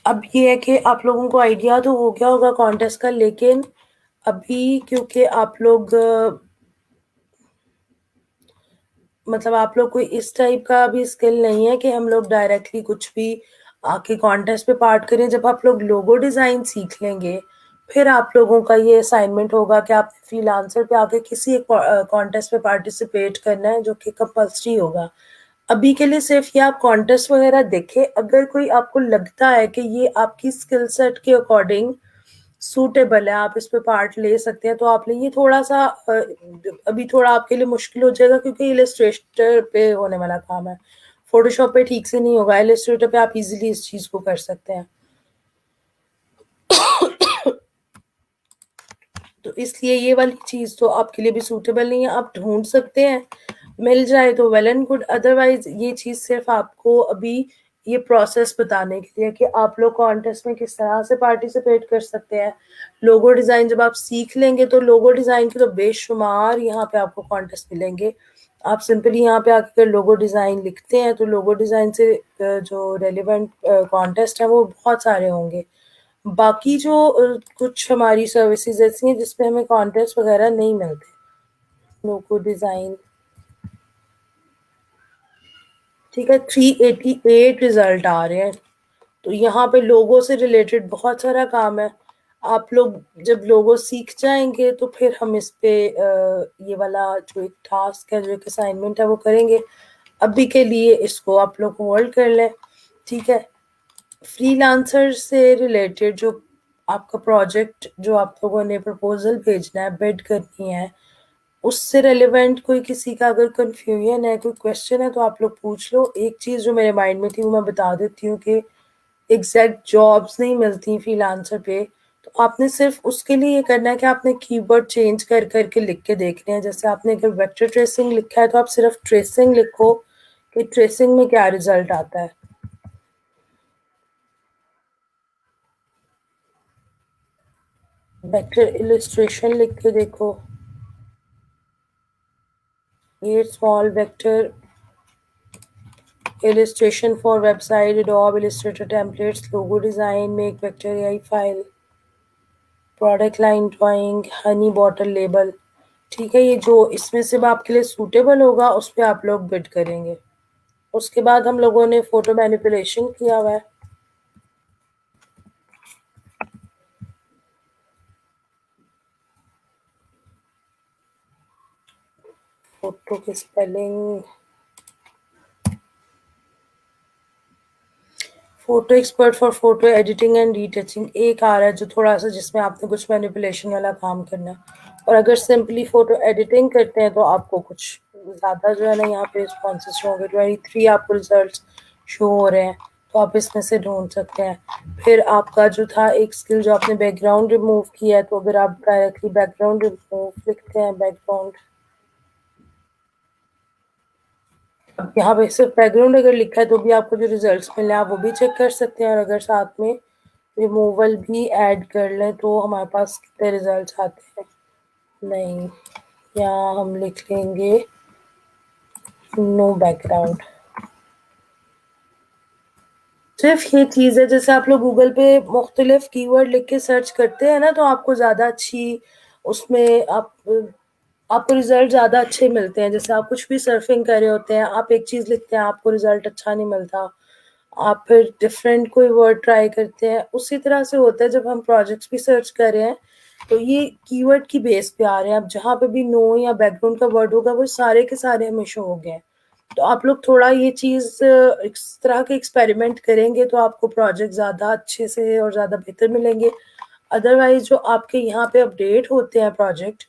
अब ये है कि आप लोगों को आइडिया तो हो गया होगा कॉन्टेस्ट का, लेकिन अभी क्योंकि आप लोग मतलब आप लोग कोई इस टाइप का अभी स्किल नहीं है कि हम लोग डायरेक्टली कुछ भी आके कॉन्टेस्ट पे पार्ट करें। जब आप लोग लोगो डिज़ाइन सीख लेंगे, फिर आप लोगों का ये असाइनमेंट होगा कि आपने फ्रीलांसर पे आके किसी एक कॉन्टेस्ट पे पार्टिसिपेट करना है, जो कि कंपल्सरी होगा। अभी के लिए सिर्फ ये आप कॉन्टेस्ट वगैरह देखें, अगर कोई आपको लगता है कि ये आपकी स्किल सेट के अकॉर्डिंग सूटेबल है, आप इस पे पार्ट ले सकते हैं, तो आप ले। ये थोड़ा सा अभी थोड़ा आपके लिए मुश्किल हो जाएगा, क्योंकि इलस्ट्रेटर पे होने वाला काम है। फोटोशॉप पे ठीक से नहीं होगा, इलस्ट्रेटर पे आप इजीली इस चीज को कर सकते हैं। तो इसलिए ये वाली चीज तो आपके लिए भी सूटेबल नहीं है। आप ढूंढ सकते हैं, मिल जाए तो वेल एंड गुड, अदरवाइज ये चीज सिर्फ आपको अभी ये प्रोसेस बताने के लिए कि आप लोग कॉन्टेस्ट में किस तरह से पार्टिसिपेट कर सकते हैं। लोगो डिजाइन जब आप सीख लेंगे, तो लोगो डिजाइन के तो बेशुमार यहाँ पे आपको कॉन्टेस्ट मिलेंगे। आप सिंपली यहाँ पे आकर लोगो डिजाइन लिखते हैं, तो लोगो डिजाइन से जो रेलिवेंट कॉन्टेस्ट है वो बहुत सारे होंगे। बाकी जो कुछ हमारी सर्विसेज ऐसी हैं जिसपे हमें कॉन्टेस्ट वगैरह नहीं मिलते। लोगो डिजाइन, ठीक है, 388 रिजल्ट आ रहे हैं। तो यहाँ पे लोगों से रिलेटेड बहुत सारा काम है। आप लोग जब लोगो सीख जाएंगे, तो फिर हम इस पे ये वाला जो एक टास्क है, जो एक असाइनमेंट है, वो करेंगे। अभी के लिए इसको आप लोग होल्ड कर लें, ठीक है। फ्रीलांसर से रिलेटेड जो आपका प्रोजेक्ट, जो आप लोगों ने प्रपोजल भेजना है, बिड करनी है, उससे रेलेवेंट कोई किसी का अगर कंफ्यूजन है, कोई क्वेश्चन है, तो आप लोग पूछ लो। एक चीज़ जो मेरे माइंड में थी वो मैं बता देती हूँ कि एग्जैक्ट जॉब्स नहीं मिलती फ्रीलांसर पे। तो आपने सिर्फ उसके लिए ये करना है कि आपने कीवर्ड चेंज कर करके लिख के देखने हैं। जैसे आपने अगर वेक्टर ट्रेसिंग लिखा है, तो आप सिर्फ ट्रेसिंग लिखो कि ट्रेसिंग में क्या रिजल्ट आता है। वेक्टर इलस्ट्रेशन लिख के देखो, ये small vector illustration for website, Adobe Illustrator templates, logo design, make vector AI file, product line drawing, honey bottle label। ठीक है, ये जो इसमें से आपके लिए सूटेबल होगा उस पर आप लोग बिड करेंगे। उसके बाद हम लोगों ने फोटो मैनिपुलेशन किया हुआ है। फोटो की spelling, photo expert for photo editing and retouching एक आ रहा है जो थोड़ा सा जिसमें आपने कुछ मैनिपुलेशन वाला काम करना है। और अगर सिंपली फोटो एडिटिंग करते हैं तो आपको कुछ ज़्यादा जो है ना यहाँ पे रिस्पॉन्सेज शो होंगे। 23 आपको रिजल्ट शो हो रहे हैं, तो आप इसमें से ढूंढ सकते हैं। फिर आपका जो था एक स्किल जो आपने बैकग्राउंड रिमूव किया है, तो अगर आप डायरेक्टली बैकग्राउंड रिमूव लिखते हैं, बैकग्राउंड, अब यहाँ पे सिर्फ बैकग्राउंड अगर लिखा है तो भी आपको जो रिजल्ट्स मिले आप वो भी चेक कर सकते हैं। और अगर साथ में रिमूवल भी ऐड कर लें तो हमारे पास कितने रिजल्ट्स आते हैं। नहीं, यहाँ हम लिख लेंगे नो बैकग्राउंड। सिर्फ ये चीज़ है, जैसे आप लोग गूगल पे मुख्तलिफ कीवर्ड लिख के सर्च करते हैं ना, तो आपको ज़्यादा अच्छी उसमें आपको रिजल्ट ज़्यादा अच्छे मिलते हैं। जैसे आप कुछ भी सर्फिंग कर रहे होते हैं, आप एक चीज़ लिखते हैं, आपको रिजल्ट अच्छा नहीं मिलता, आप फिर डिफरेंट कोई वर्ड ट्राई करते हैं। उसी तरह से होता है जब हम प्रोजेक्ट्स भी सर्च कर रहे हैं, तो ये कीवर्ड की बेस पे आ रहे हैं। अब जहाँ पे भी नो या बैकग्राउंड का वर्ड होगा वो सारे के सारे हमें शो हो गए हैं। तो आप लोग थोड़ा ये चीज़ इस तरह के एक्सपेरिमेंट करेंगे तो आपको प्रोजेक्ट ज़्यादा अच्छे से और ज़्यादा बेहतर मिलेंगे। अदरवाइज जो आपके यहाँ पे अपडेट होते हैं प्रोजेक्ट,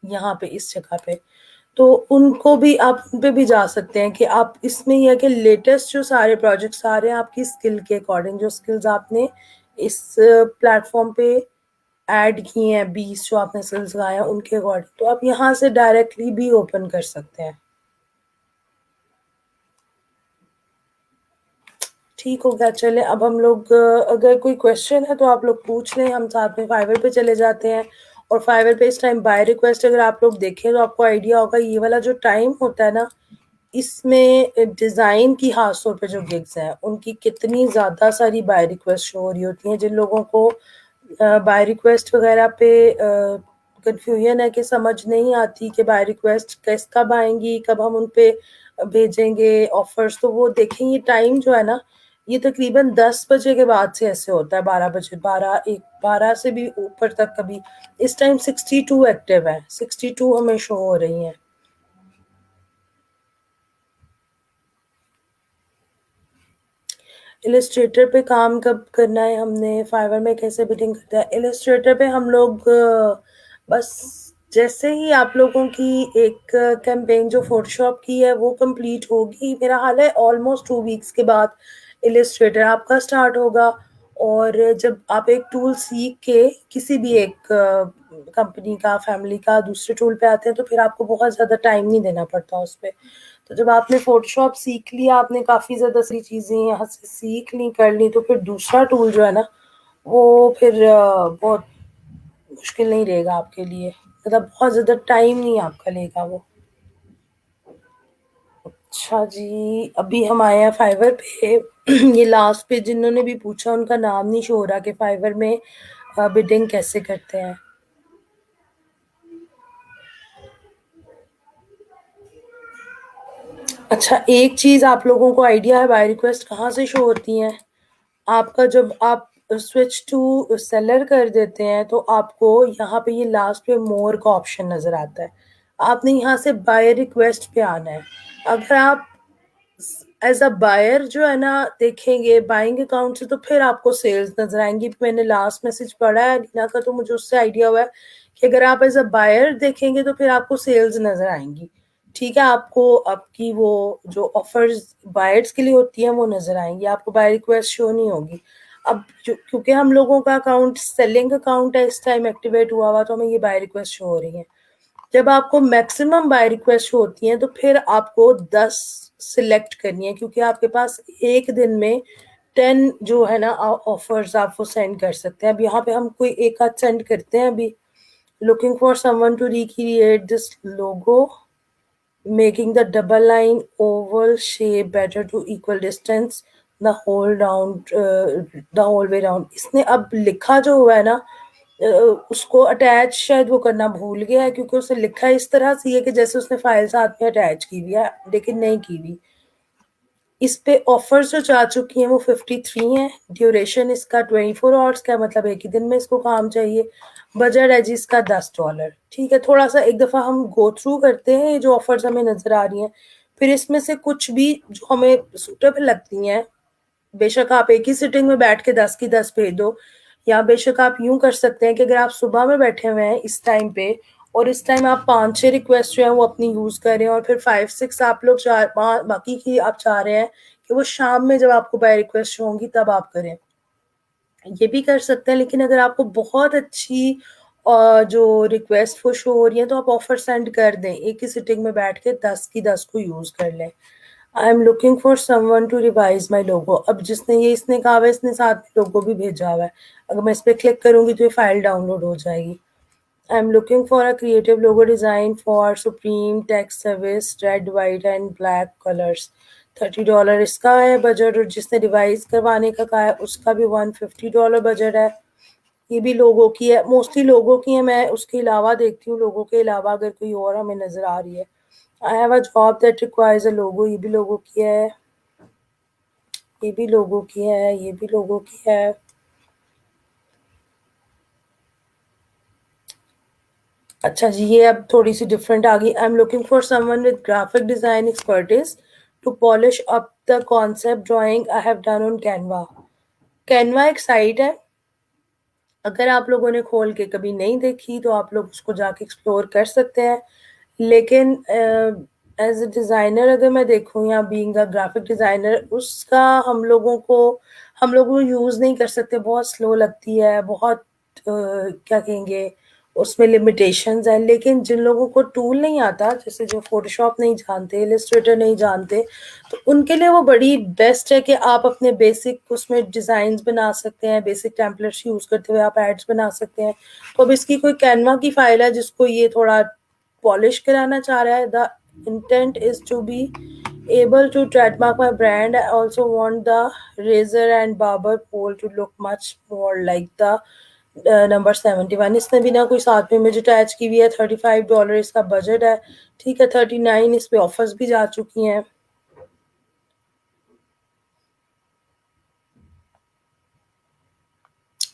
यहाँ पे इस जगह पे, तो उनको भी आप उन पे भी जा सकते हैं कि आप इसमें यह है कि लेटेस्ट जो सारे प्रोजेक्ट्स आ रहे हैं आपकी स्किल के अकॉर्डिंग, जो स्किल्स आपने इस प्लेटफॉर्म पे ऐड किए हैं, 20 जो आपने स्किल्स लगाए हैं उनके अकॉर्डिंग, तो आप यहाँ से डायरेक्टली भी ओपन कर सकते हैं। ठीक हो गया, चले अब हम लोग अगर कोई क्वेश्चन है तो आप लोग पूछ लें, हम साथ में फाइवर पे चले जाते हैं। और फाइवर पे इस टाइम बाय रिक्वेस्ट अगर आप लोग देखें तो आपको आइडिया होगा, ये वाला जो टाइम होता है ना, इसमें डिज़ाइन की खास तौर पे जो गिग्स हैं उनकी कितनी ज़्यादा सारी बाय रिक्वेस्ट शो हो रही होती हैं। जिन लोगों को बाय रिक्वेस्ट वगैरह पे कंफ्यूजन है कि समझ नहीं आती कि बाय रिक्वेस्ट किस कब आएंगी, कब हम उन पे भेजेंगे ऑफर्स, तो वो देखें ये टाइम जो है ना, ये तकरीबन 10 बजे के बाद से ऐसे होता है, 12 बजे, 12 से भी ऊपर तक कभी। इस टाइम 62 एक्टिव है, 62 हमें शो हो रही हैं। इलस्ट्रेटर पे काम कब करना है हमने, फाइवर में कैसे बिडिंग करता है इलस्ट्रेटर पे, हम लोग बस जैसे ही आप लोगों की एक कैंपेन जो फोटोशॉप की है वो कंप्लीट होगी, मेरा हाल है ऑलमोस्ट 2 वीक्स के बाद इलस्ट्रेटर आपका स्टार्ट होगा। और जब आप एक टूल सीख के किसी भी एक कंपनी का, फैमिली का दूसरे टूल पे आते हैं तो फिर आपको बहुत ज़्यादा टाइम नहीं देना पड़ता उस पर। तो जब आपने फोटोशॉप सीख लिया, आपने काफ़ी ज़्यादा सारी चीज़ें यहाँ से सीख ली, कर ली, तो फिर दूसरा टूल जो है ना वो फिर बहुत मुश्किल नहीं रहेगा आपके लिए, मतलब बहुत ज़्यादा टाइम नहीं आपका लेगा वो। अच्छा जी, अभी हम आए हैं फाइवर पे। ये लास्ट पे जिन्होंने भी पूछा उनका नाम नहीं शो हो रहा कि फाइवर में बिडिंग कैसे करते हैं। अच्छा, एक चीज़ आप लोगों को आइडिया है बाय रिक्वेस्ट कहाँ से शो होती हैं? आपका जब आप स्विच टू सेलर कर देते हैं तो आपको यहाँ पे ये लास्ट पे मोर का ऑप्शन नजर आता है। आपने यहाँ से बाय रिक्वेस्ट पे आना है। अगर आप एज अ बायर जो है ना देखेंगे बाइंग अकाउंट से, तो फिर आपको सेल्स नजर आएंगी। मैंने लास्ट मैसेज पढ़ा है लीना का, तो मुझे उससे आइडिया हुआ है कि अगर आप एज अ बायर देखेंगे तो फिर आपको सेल्स नजर आएंगी। ठीक है, आपको आपकी वो जो ऑफर्स बायर्स के लिए होती हैं वो नजर आएंगी, आपको बाय रिक्वेस्ट शो नहीं होगी। अब क्योंकि हम लोगों का अकाउंट सेलिंग अकाउंट है इस टाइम एक्टिवेट हुआ हुआ, तो हमें ये बाय रिक्वेस्ट शो हो रही है। जब आपको मैक्सिमम बाय रिक्वेस्ट होती हैं तो फिर आपको 10 सिलेक्ट करनी है, क्योंकि आपके पास एक दिन में 10 जो है ना ऑफर्स आप वो सेंड कर सकते हैं। अब यहाँ पे हम कोई एक आध सेंड करते हैं अभी। Looking for someone to recreate this logo, making the double line oval shape better to equal distance the whole round, the whole way round। इसने अब लिखा जो हुआ है ना, उसको अटैच शायद वो करना भूल गया है, क्योंकि उसने लिखा इस तरह से है कि जैसे उसने फाइल साथ में अटैच की हुई है, लेकिन नहीं की हुई। इस पे ऑफर्स जो जा चुकी हैं वो 53 हैं। ड्यूरेशन इसका 24 आवर्स का, मतलब एक ही दिन में इसको काम चाहिए। बजट है जी इसका $10। ठीक है, थोड़ा सा एक दफ़ा हम गो थ्रू करते हैं ये जो ऑफर्स हमें नज़र आ रही हैं, फिर इसमें से कुछ भी जो हमें सूटेबल लगती हैं, बेशक आप एक ही सिटिंग में बैठ के 10 की 10 भेज दो, या बेशक आप यूं कर सकते हैं कि अगर आप सुबह में बैठे हुए हैं इस टाइम पे, और इस टाइम आप 5-6 रिक्वेस्ट जो है वो अपनी यूज करें, और फिर 5-6 आप लोग बाकी की आप चाह रहे हैं कि वो शाम में जब आपको बाय रिक्वेस्ट होंगी तब आप करें, ये भी कर सकते हैं। लेकिन अगर आपको बहुत अच्छी जो रिक्वेस्ट वो शो हो रही है, तो आप ऑफर सेंड कर दें, एक ही सिटिंग में बैठ के 10 की 10 को यूज कर लें। I am looking for someone to revise my logo. अब जिसने ये इसने कहा हुआ है, इसने साथ में लोगो भी भेजा हुआ है। अगर मैं इस पर क्लिक करूंगी तो ये फाइल डाउनलोड हो जाएगी। I am looking for a creative logo design for supreme tax service, red white and black colours. $30 इसका है बजट, और जिसने रिवाइज करवाने का कहा है उसका भी $150 बजट है। ये भी लोगों की है, मोस्टली लोगों की है। मैं उसके अलावा देखती हूँ, लोगों के अलावा अगर कोई और हमें नजर आ रही है। I have a job that requires a logo, ये भी लोगों की है, ये भी लोगों की है, ये भी लोगों की है। अच्छा जी, ये अब थोड़ी सी डिफरेंट आ गई। I am looking for someone with graphic design expertise to polish up the concept drawing I have done on Canva. Canva एक साइट है, अगर आप लोगों ने खोल के कभी नहीं देखी तो आप लोग उसको जाके एक्सप्लोर कर सकते हैं। लेकिन एज अ डिज़ाइनर अगर मैं देखूँ, या बीइंग अ ग्राफिक डिज़ाइनर, उसका हम लोग वो यूज़ नहीं कर सकते, बहुत स्लो लगती है, बहुत क्या कहेंगे, उसमें लिमिटेशंस हैं। लेकिन जिन लोगों को टूल नहीं आता, जैसे जो फोटोशॉप नहीं जानते, इलस्ट्रेटर नहीं जानते, तो उनके लिए वो बड़ी बेस्ट है कि आप अपने बेसिक उसमें डिज़ाइंस बना सकते हैं, बेसिक टेम्पलेट्स यूज़ करते हुए आप एड्स बना सकते हैं। तो अब इसकी कोई कैनवा की फाइल है जिसको ये थोड़ा पॉलिश कराना चाह रहा है। The intent is to be able to trademark my brand. I also want the razor and barber pole to look much more like the number 71। इसने भी ना कोई साथ में इमेज अटैच की हुई है। $35 इसका बजट है। ठीक है, 39 इस पे ऑफर्स भी जा चुकी हैं।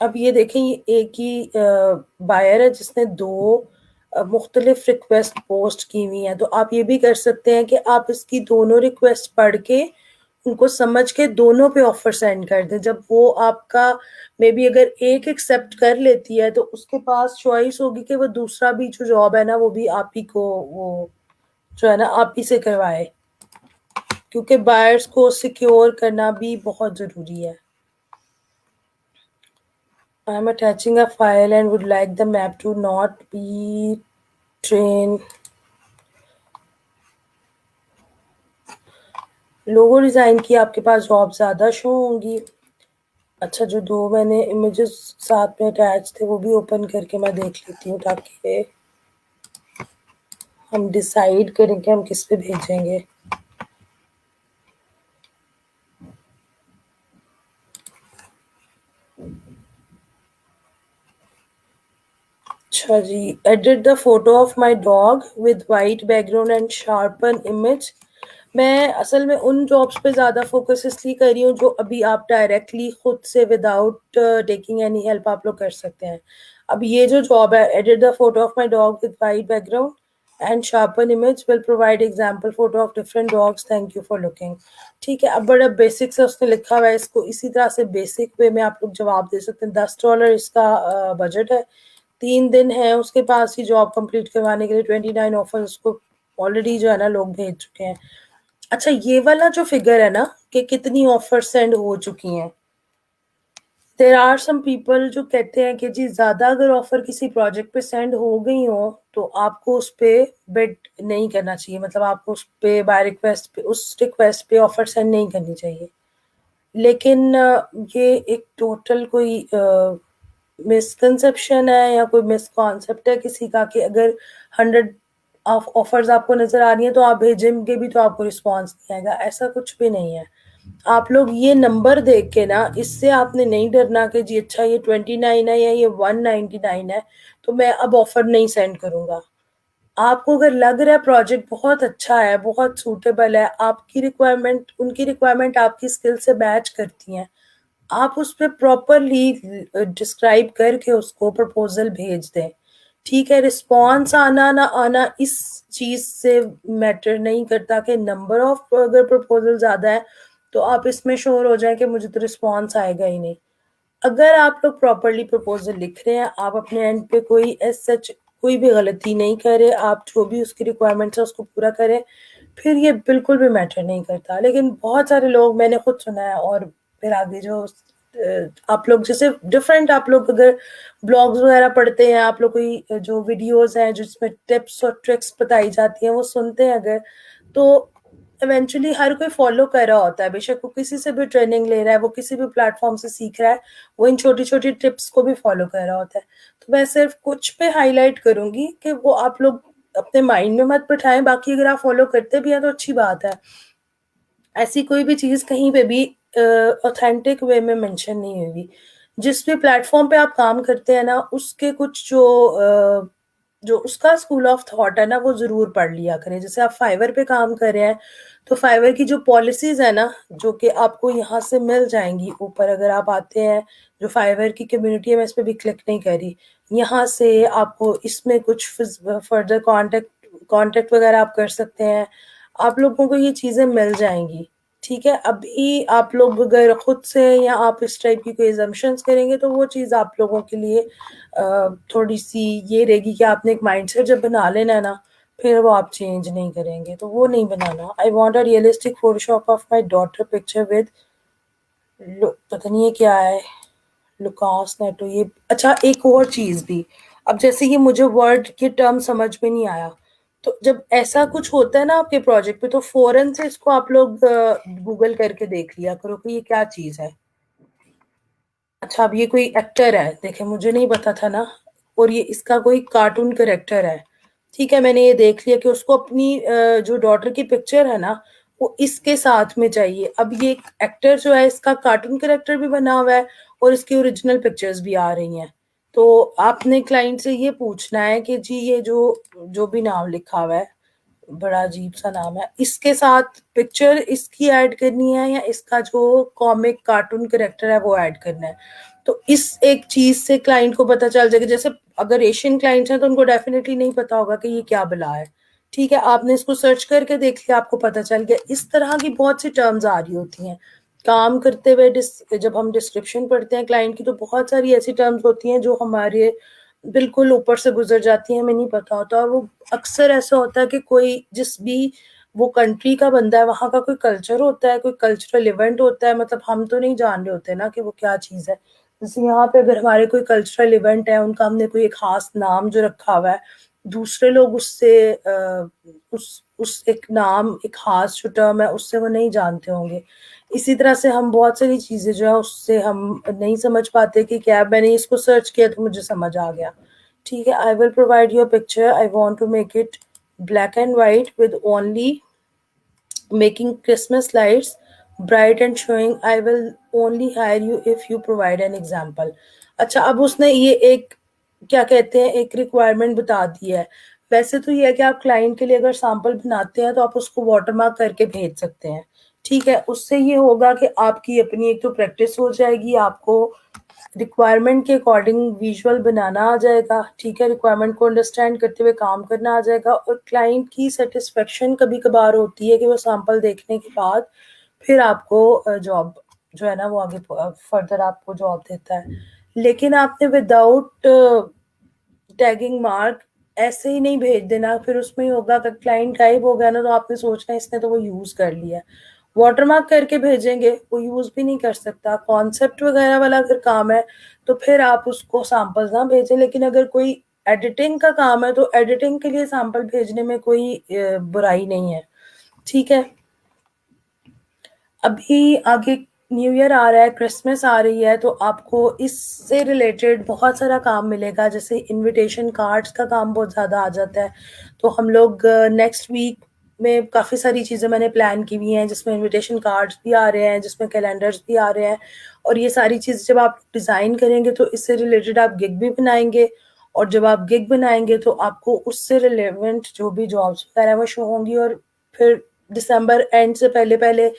अब ये देखें, ये एक ही बायर है जिसने दो मुख्तलिफ रिक्वेस्ट पोस्ट की हुई हैं। तो आप ये भी कर सकते हैं कि आप इसकी दोनों रिक्वेस्ट पढ़ के उनको समझ के दोनों पे ऑफर सेंड कर दें। जब वो आपका मे बी अगर एक एक्सेप्ट कर लेती है, तो उसके पास चॉइस होगी कि वो दूसरा भी जो जॉब है ना, वो भी आप ही को वो जो है ना आप ही से करवाए, क्योंकि बायर्स को सिक्योर करना भी बहुत ज़रूरी है। I am attaching a file and would like the map to not be train। Logo design की आपके पास जॉब ज़्यादा शो होंगी। अच्छा, जो दो मैंने इमेजेस साथ में अटैच थे वो भी ओपन करके मैं देख लेती हूँ, ताकि हम डिसाइड करें कि हम किस पे भेजेंगे। अच्छा जी, edit the photo of my dog with white background and sharpen image. मैं असल में उन जॉब्स पे ज़्यादा फोकस इसलिए कर रही हूँ जो अभी आप डायरेक्टली खुद से विदाउट टेकिंग एनी हेल्प आप लोग कर सकते हैं। अब ये जो जॉब है, edit the photo of my dog with white background and sharpen image will provide example photo of different dogs, thank you for looking. ठीक है, अब बड़ा बेसिक से उसने लिखा हुआ है, इसको इसी तरह से बेसिक वे में आप लोग जवाब दे सकते हैं। $10 इसका बजट है। 3 दिन है उसके पास ही जॉब कंप्लीट करवाने के लिए। 29 ऑफर उसको ऑलरेडी जो है ना लोग भेज चुके हैं। अच्छा, ये वाला जो फिगर है ना कि कितनी ऑफर सेंड हो चुकी हैं, देर आर सम पीपल जो कहते हैं कि जी ज्यादा अगर ऑफर किसी प्रोजेक्ट पे सेंड हो गई हो तो आपको उस पे बिड नहीं करना चाहिए, मतलब आपको उस पे बाय रिक्वेस्ट पे उस रिक्वेस्ट पे ऑफर सेंड नहीं करनी चाहिए। लेकिन ये एक टोटल कोई मिसकंसेप्शन है या कोई मिसकॉन्सेप्ट है किसी का कि अगर 100 ऑफर्स आपको नजर आ रही हैं तो आप भेजेंगे भी तो आपको रिस्पॉन्स नहीं आएगा, ऐसा कुछ भी नहीं है। आप लोग ये नंबर देख के ना, इससे आपने नहीं डरना कि जी अच्छा ये 29 है या ये 199 है तो मैं अब ऑफर नहीं सेंड करूंगा। आपको अगर लग रहा है प्रोजेक्ट बहुत अच्छा है, बहुत सूटेबल है, आपकी रिक्वायरमेंट उनकी रिक्वायरमेंट आपकी स्किल से मैच करती हैं, आप उस पे प्रॉपरली डिस्क्राइब करके उसको प्रपोजल भेज दें। ठीक है, रिस्पॉन्स आना ना आना इस चीज से मैटर नहीं करता कि नंबर ऑफ अगर प्रपोजल ज्यादा है तो आप इसमें श्योर हो जाए कि मुझे तो रिस्पॉन्स आएगा ही नहीं। अगर आप लोग प्रॉपरली प्रपोजल लिख रहे हैं, आप अपने एंड पे कोई एज सच कोई भी गलती नहीं करे, आप जो भी उसकी रिक्वायरमेंट्स है उसको पूरा करें, फिर ये बिल्कुल भी मैटर नहीं करता। लेकिन बहुत सारे लोग, मैंने खुद सुना है और फिर आगे जो आप लोग जैसे डिफरेंट, आप लोग अगर ब्लॉग्स वगैरह पढ़ते हैं, आप लोग कोई जो वीडियोस हैं जिसमें टिप्स और ट्रिक्स बताई जाती हैं वो सुनते हैं अगर, तो इवेंचुअली हर कोई फॉलो कर रहा होता है, बेशक वो किसी से भी ट्रेनिंग ले रहा है, वो किसी भी प्लेटफॉर्म से सीख रहा है, वो इन छोटी छोटी टिप्स को भी फॉलो कर रहा होता है। तो मैं सिर्फ कुछ पे हाईलाइट करूंगी कि वो आप लोग अपने माइंड में मत बिठाएं, बाकी अगर आप फॉलो करते भी हैं तो अच्छी बात है। ऐसी कोई भी चीज कहीं पे भी ऑथेंटिक वे में मेंशन नहीं हुई। जिस भी प्लेटफॉर्म पे आप काम करते हैं ना, उसके कुछ जो उसका स्कूल ऑफ थॉट है ना वो जरूर पढ़ लिया करें। जैसे आप फाइवर पे काम कर रहे हैं तो फाइवर की जो पॉलिसीज है ना, जो कि आपको यहाँ से मिल जाएंगी ऊपर अगर आप आते हैं, जो फाइवर की कम्युनिटी है, मैं इस पर भी क्लिक नहीं कर रही, यहाँ से आपको इसमें कुछ फर्दर कांटेक्ट कांटेक्ट वगैरह आप कर सकते हैं, आप लोगों को ये चीजें मिल जाएंगी। ठीक है, अभी आप लोग अगर खुद से या आप इस टाइप की कोई एजम्पशंस करेंगे तो वो चीज़ आप लोगों के लिए थोड़ी सी ये रहेगी कि आपने एक माइंडसेट जब बना लेना है ना, फिर वो आप चेंज नहीं करेंगे, तो वो नहीं बनाना। I want a realistic Photoshop of my daughter picture with, पता नहीं ये क्या है, लुकास नेटो, ये अच्छा। एक और चीज भी, अब जैसे ये मुझे वर्ड के टर्म समझ में नहीं आया, तो जब ऐसा कुछ होता है ना आपके प्रोजेक्ट पे तो फौरन से इसको आप लोग गूगल करके देख लिया करो कि ये क्या चीज है। अच्छा, अब ये कोई एक्टर है, देखे मुझे नहीं पता था ना, और ये इसका कोई कार्टून करेक्टर है। ठीक है, मैंने ये देख लिया कि उसको अपनी जो डॉटर की पिक्चर है ना वो इसके साथ में चाहिए। अब ये एक्टर जो है इसका कार्टून करेक्टर भी बना हुआ है और इसकी ओरिजिनल पिक्चर्स भी आ रही हैं। तो आपने क्लाइंट से ये पूछना है कि जी ये जो जो भी नाम लिखा हुआ है, बड़ा अजीब सा नाम है, इसके साथ पिक्चर इसकी ऐड करनी है या इसका जो कॉमिक कार्टून करेक्टर है वो ऐड करना है। तो इस एक चीज से क्लाइंट को पता चल जाएगा। जैसे अगर एशियन क्लाइंट्स हैं तो उनको डेफिनेटली नहीं पता होगा कि ये क्या बला है। ठीक है, आपने इसको सर्च करके देख लिया, आपको पता चल गया। इस तरह की बहुत सी टर्म्स आ रही होती हैं काम करते हुए। जब हम डिस्क्रिप्शन पढ़ते हैं क्लाइंट की तो बहुत सारी ऐसी टर्म्स होती हैं जो हमारे बिल्कुल ऊपर से गुजर जाती है, हमें नहीं पता होता। और वो अक्सर ऐसा होता है कि कोई जिस भी वो कंट्री का बंदा है वहां का कोई कल्चर होता है, कोई कल्चरल इवेंट होता है, मतलब हम तो नहीं जान रहे होते ना कि वो क्या चीज है। जैसे यहाँ पे अगर हमारे कोई कल्चरल इवेंट है, उनका हमने कोई एक खास नाम जो रखा हुआ है, दूसरे लोग उससे उस एक नाम, एक खास जो टर्म है उससे वो नहीं जानते होंगे। इसी तरह से हम बहुत सारी चीजें जो है उससे हम नहीं समझ पाते कि क्या, मैंने इसको सर्च किया तो मुझे समझ आ गया। ठीक है, I will provide your picture, I want to make it black and white with only making Christmas lights bright and showing I will only hire you if you provide an example। अच्छा, अब उसने ये एक क्या कहते हैं एक रिक्वायरमेंट बता दी है। वैसे तो ये है कि आप क्लाइंट के लिए अगर सैंपल बनाते हैं तो आप उसको वाटरमार्क करके भेज सकते हैं। ठीक है, उससे ये होगा कि आपकी अपनी एक तो प्रैक्टिस हो जाएगी, आपको रिक्वायरमेंट के अकॉर्डिंग विजुअल बनाना आ जाएगा। ठीक है, रिक्वायरमेंट को अंडरस्टैंड करते हुए काम करना आ जाएगा। और क्लाइंट की सेटिस्फेक्शन कभी कभार होती है कि वो सैंपल देखने के बाद फिर आपको जॉब जो है ना वो आगे फर्दर आपको जॉब देता है। लेकिन आपने विदाउट टैगिंग मार्क ऐसे ही नहीं भेज देना, फिर उसमें ही होगा कि क्लाइंट गायब हो गया ना तो आपने सोचना इसने तो वो यूज कर लिया। वाटरमार्क करके भेजेंगे वो यूज भी नहीं कर सकता। कॉन्सेप्ट वगैरह वाला अगर काम है तो फिर आप उसको सैंपल्स ना भेजें। लेकिन अगर कोई एडिटिंग का काम है तो एडिटिंग के लिए सैंपल भेजने में कोई बुराई नहीं है। ठीक है, अभी आगे न्यू ईयर आ रहा है, क्रिसमस आ रही है, तो आपको इससे रिलेटेड बहुत सारा काम मिलेगा। जैसे इनविटेशन कार्ड्स का काम बहुत ज़्यादा आ जाता है, तो हम लोग नेक्स्ट वीक में काफ़ी सारी चीज़ें मैंने प्लान की हुई हैं, जिसमें इनविटेशन कार्ड्स भी आ रहे हैं, जिसमें कैलेंडर्स भी आ रहे हैं। और ये सारी चीज़ जब आप डिज़ाइन करेंगे तो इससे रिलेटेड आप गिग भी बनाएंगे, और जब आप गिग बनाएंगे तो आपको उससे रिलेवेंट जो भी जॉब्स वगैरह वो शो होंगी। और फिर दिसंबर एंड से पहले पहले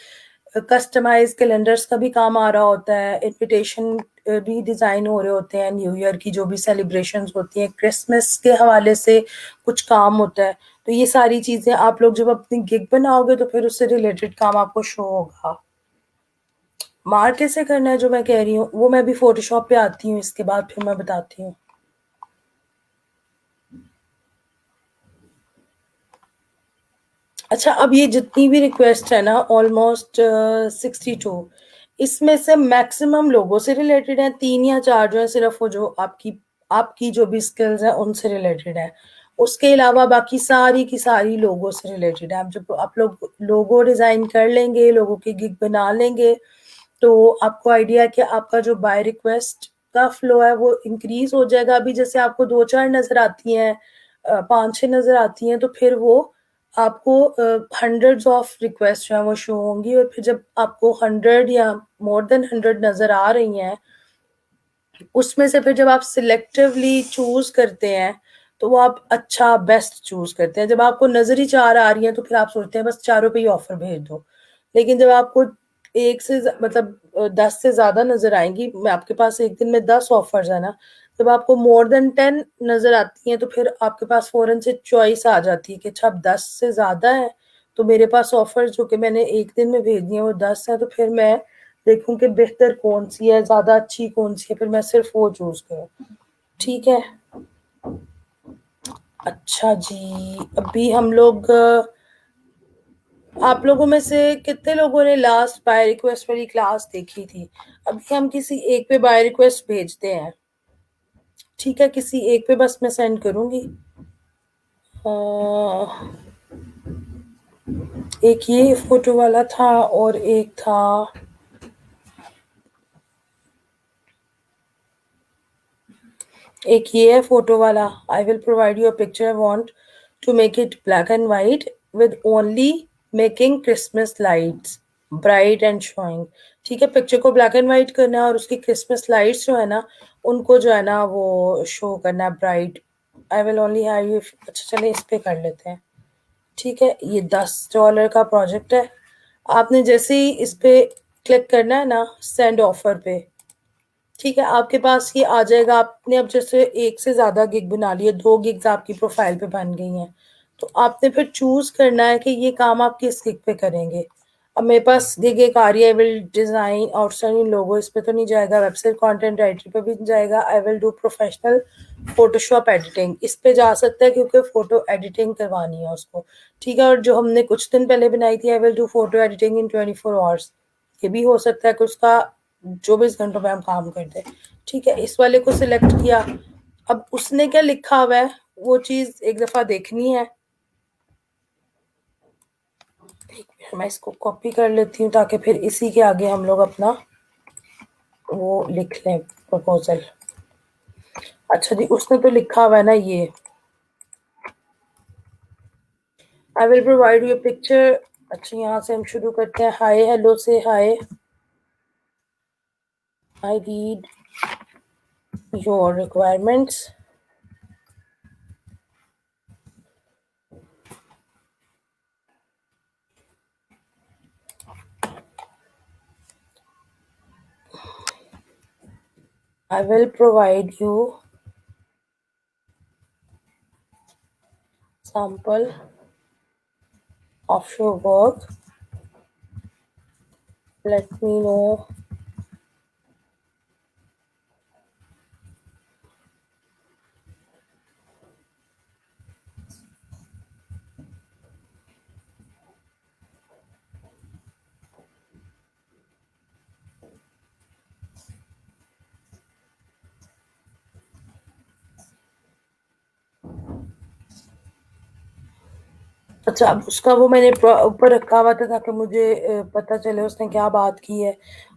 कस्टमाइज कैलेंडर्स का भी काम आ रहा होता है, इनविटेशन भी डिज़ाइन हो रहे होते हैं, न्यू ईयर की जो भी सेलिब्रेशंस होती हैं, क्रिसमस के हवाले से कुछ काम होता है। तो ये सारी चीज़ें आप लोग जब अपनी गिग बनाओगे तो फिर उससे रिलेटेड काम आपको शो होगा। मार्क कैसे करना है जो मैं कह रही हूँ, वो मैं भी फोटोशॉप पे आती हूँ, इसके बाद फिर मैं बताती हूँ। अच्छा, अब ये जितनी भी रिक्वेस्ट है ना, ऑलमोस्ट 62, इसमें से मैक्सिमम लोगों से रिलेटेड है, 3 या 4 जो है सिर्फ वो जो आपकी आपकी जो भी स्किल्स है उनसे रिलेटेड है। उसके अलावा बाकी सारी की सारी लोगों से रिलेटेड है। आप जब आप लोग लोगो डिजाइन कर लेंगे, लोगों की गिग बना लेंगे, तो आपको आइडिया है कि आपका जो बाय रिक्वेस्ट का फ्लो है वो इंक्रीज हो जाएगा। अभी जैसे आपको 2-4 नजर आती हैं, 5-6 नजर आती हैं, तो फिर वो आपको हंड्रेड्स ऑफ रिक्वेस्ट जो है वो शो होंगी। और फिर जब आपको 100 या मोर देन 100 नजर आ रही हैं, उसमें से फिर जब आप सिलेक्टिवली चूज करते हैं तो वो आप अच्छा बेस्ट चूज करते हैं। जब आपको नजर ही 4 आ रही हैं तो फिर आप सोचते हैं बस चारों पे ही ऑफर भेज दो। लेकिन जब आपको एक से मतलब 10 से ज्यादा नजर आएंगी, मैं आपके पास एक दिन में 10 ऑफर्स है ना, जब आपको मोर देन 10 नजर आती हैं तो फिर आपके पास फौरन से चॉइस आ जाती है कि अच्छा अब 10 से ज्यादा है, तो मेरे पास ऑफर जो कि मैंने एक दिन में भेजनी है वो 10 है, तो फिर मैं देखूं कि बेहतर कौन सी है, ज्यादा अच्छी कौन सी है, फिर मैं सिर्फ वो चूज करूं। ठीक है। अच्छा जी, अभी हम लोग आप लोगों में से कितने लोगों ने लास्ट बाय रिक्वेस्ट वाली क्लास देखी थी? अभी हम किसी एक पे बाय रिक्वेस्ट भेजते हैं। ठीक है, किसी एक पे बस मैं सेंड करूंगी। अ, एक ये फोटो वाला था और एक था, एक ये है फोटो वाला। I will provide you a picture, I want to make it black and white with only making Christmas lights bright and showing. ठीक है, पिक्चर को ब्लैक एंड वाइट करना है और उसकी क्रिसमस लाइट्स जो है ना, उनको जो है ना वो शो करना है bright. I will only have you, अच्छा चले इस पे कर लेते हैं। ठीक है, ये $10 का प्रोजेक्ट है। आपने जैसे ही इस पे क्लिक करना है ना सेंड ऑफर पे, ठीक है, आपके पास ये आ जाएगा। आपने अब जैसे एक से ज्यादा गिग बना लिए, 2 गिग्स आपकी प्रोफाइल पे बन गई हैं, तो आपने फिर चूज करना है कि ये काम आप किस गिग पे करेंगे। अब मेरे पास गिग एक आ रही है, आई विल डिजाइन आउटस्टैंडिंग लोगो, इस पे तो नहीं जाएगा, वेबसाइट कंटेंट राइटर पे भी नहीं जाएगा। I will do professional Photoshop editing, इस पे जा सकता है क्योंकि फोटो एडिटिंग करवानी है उसको। ठीक है, और जो हमने कुछ दिन पहले बनाई थी, I will do photo editing in 24 hours, ये भी हो सकता है कि उसका 24 घंटों में हम काम कर दें। ठीक है, इस वाले को सिलेक्ट किया। अब उसने क्या लिखा हुआ है वो चीज एक दफा देखनी है। मैं इसको कॉपी कर लेती हूँ ताकि फिर इसी के आगे हम लोग अपना वो लिख लें, प्रपोजल। अच्छा जी, उसने तो लिखा हुआ है ना ये, आई विल प्रोवाइड यू पिक्चर। अच्छा, यहाँ से हम शुरू करते हैं, हाय हेलो से। Hi, I read your requirements, I will provide you sample of your work, let me know अच्छा, अब उसका वो मैंने ऊपर रखा हुआ था ताकि मुझे पता चले उसने क्या बात की है।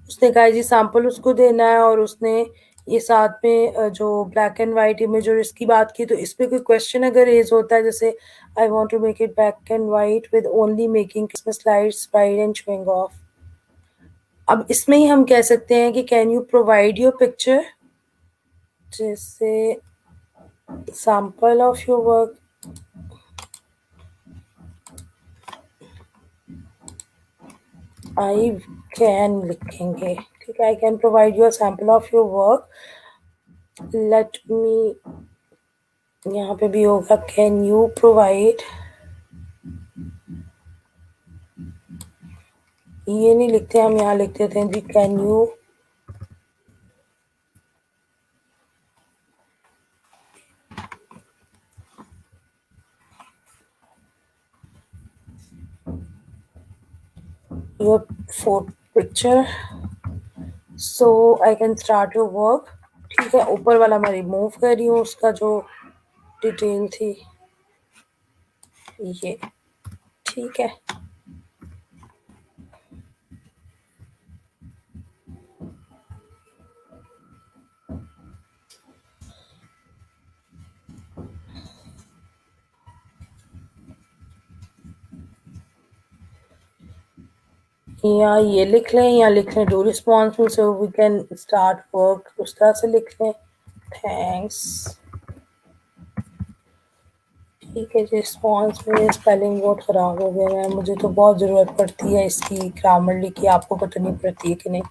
उसने कहा जी सैंपल उसको देना है, और उसने ये साथ में जो ब्लैक एंड वाइट इमेज और इसकी बात की, तो इस पे कोई क्वेश्चन अगर रेज होता है जैसे I want to make it black and white with only making Christmas lights bright and showing off, अब इसमें ही हम कह सकते हैं कि can you provide your picture, जैसे sample of your work, I can लिखेंगे, ठीक है, I can provide you a sample of your work, let me, यहाँ पे भी होगा कैन यू प्रोवाइड, ये नहीं लिखते हम, यहाँ लिख देते हैं जी can you your photo picture so I can start your work, ठीक है, ऊपर वाला मैं रिमूव कर रही हूँ, उसका जो डिटेल थी ये, ठीक है। या ये लिख लें या लिख लें do responsible so we can start work, उस तरह से लिख लें, थैंक्स, ठीक है जी। रिस्पॉन्स में स्पेलिंग बहुत ख़राब हो गया है, मुझे तो बहुत ज़रूरत पड़ती है इसकी ग्रामरली की, आपको पता नहीं पड़ती है कि नहीं।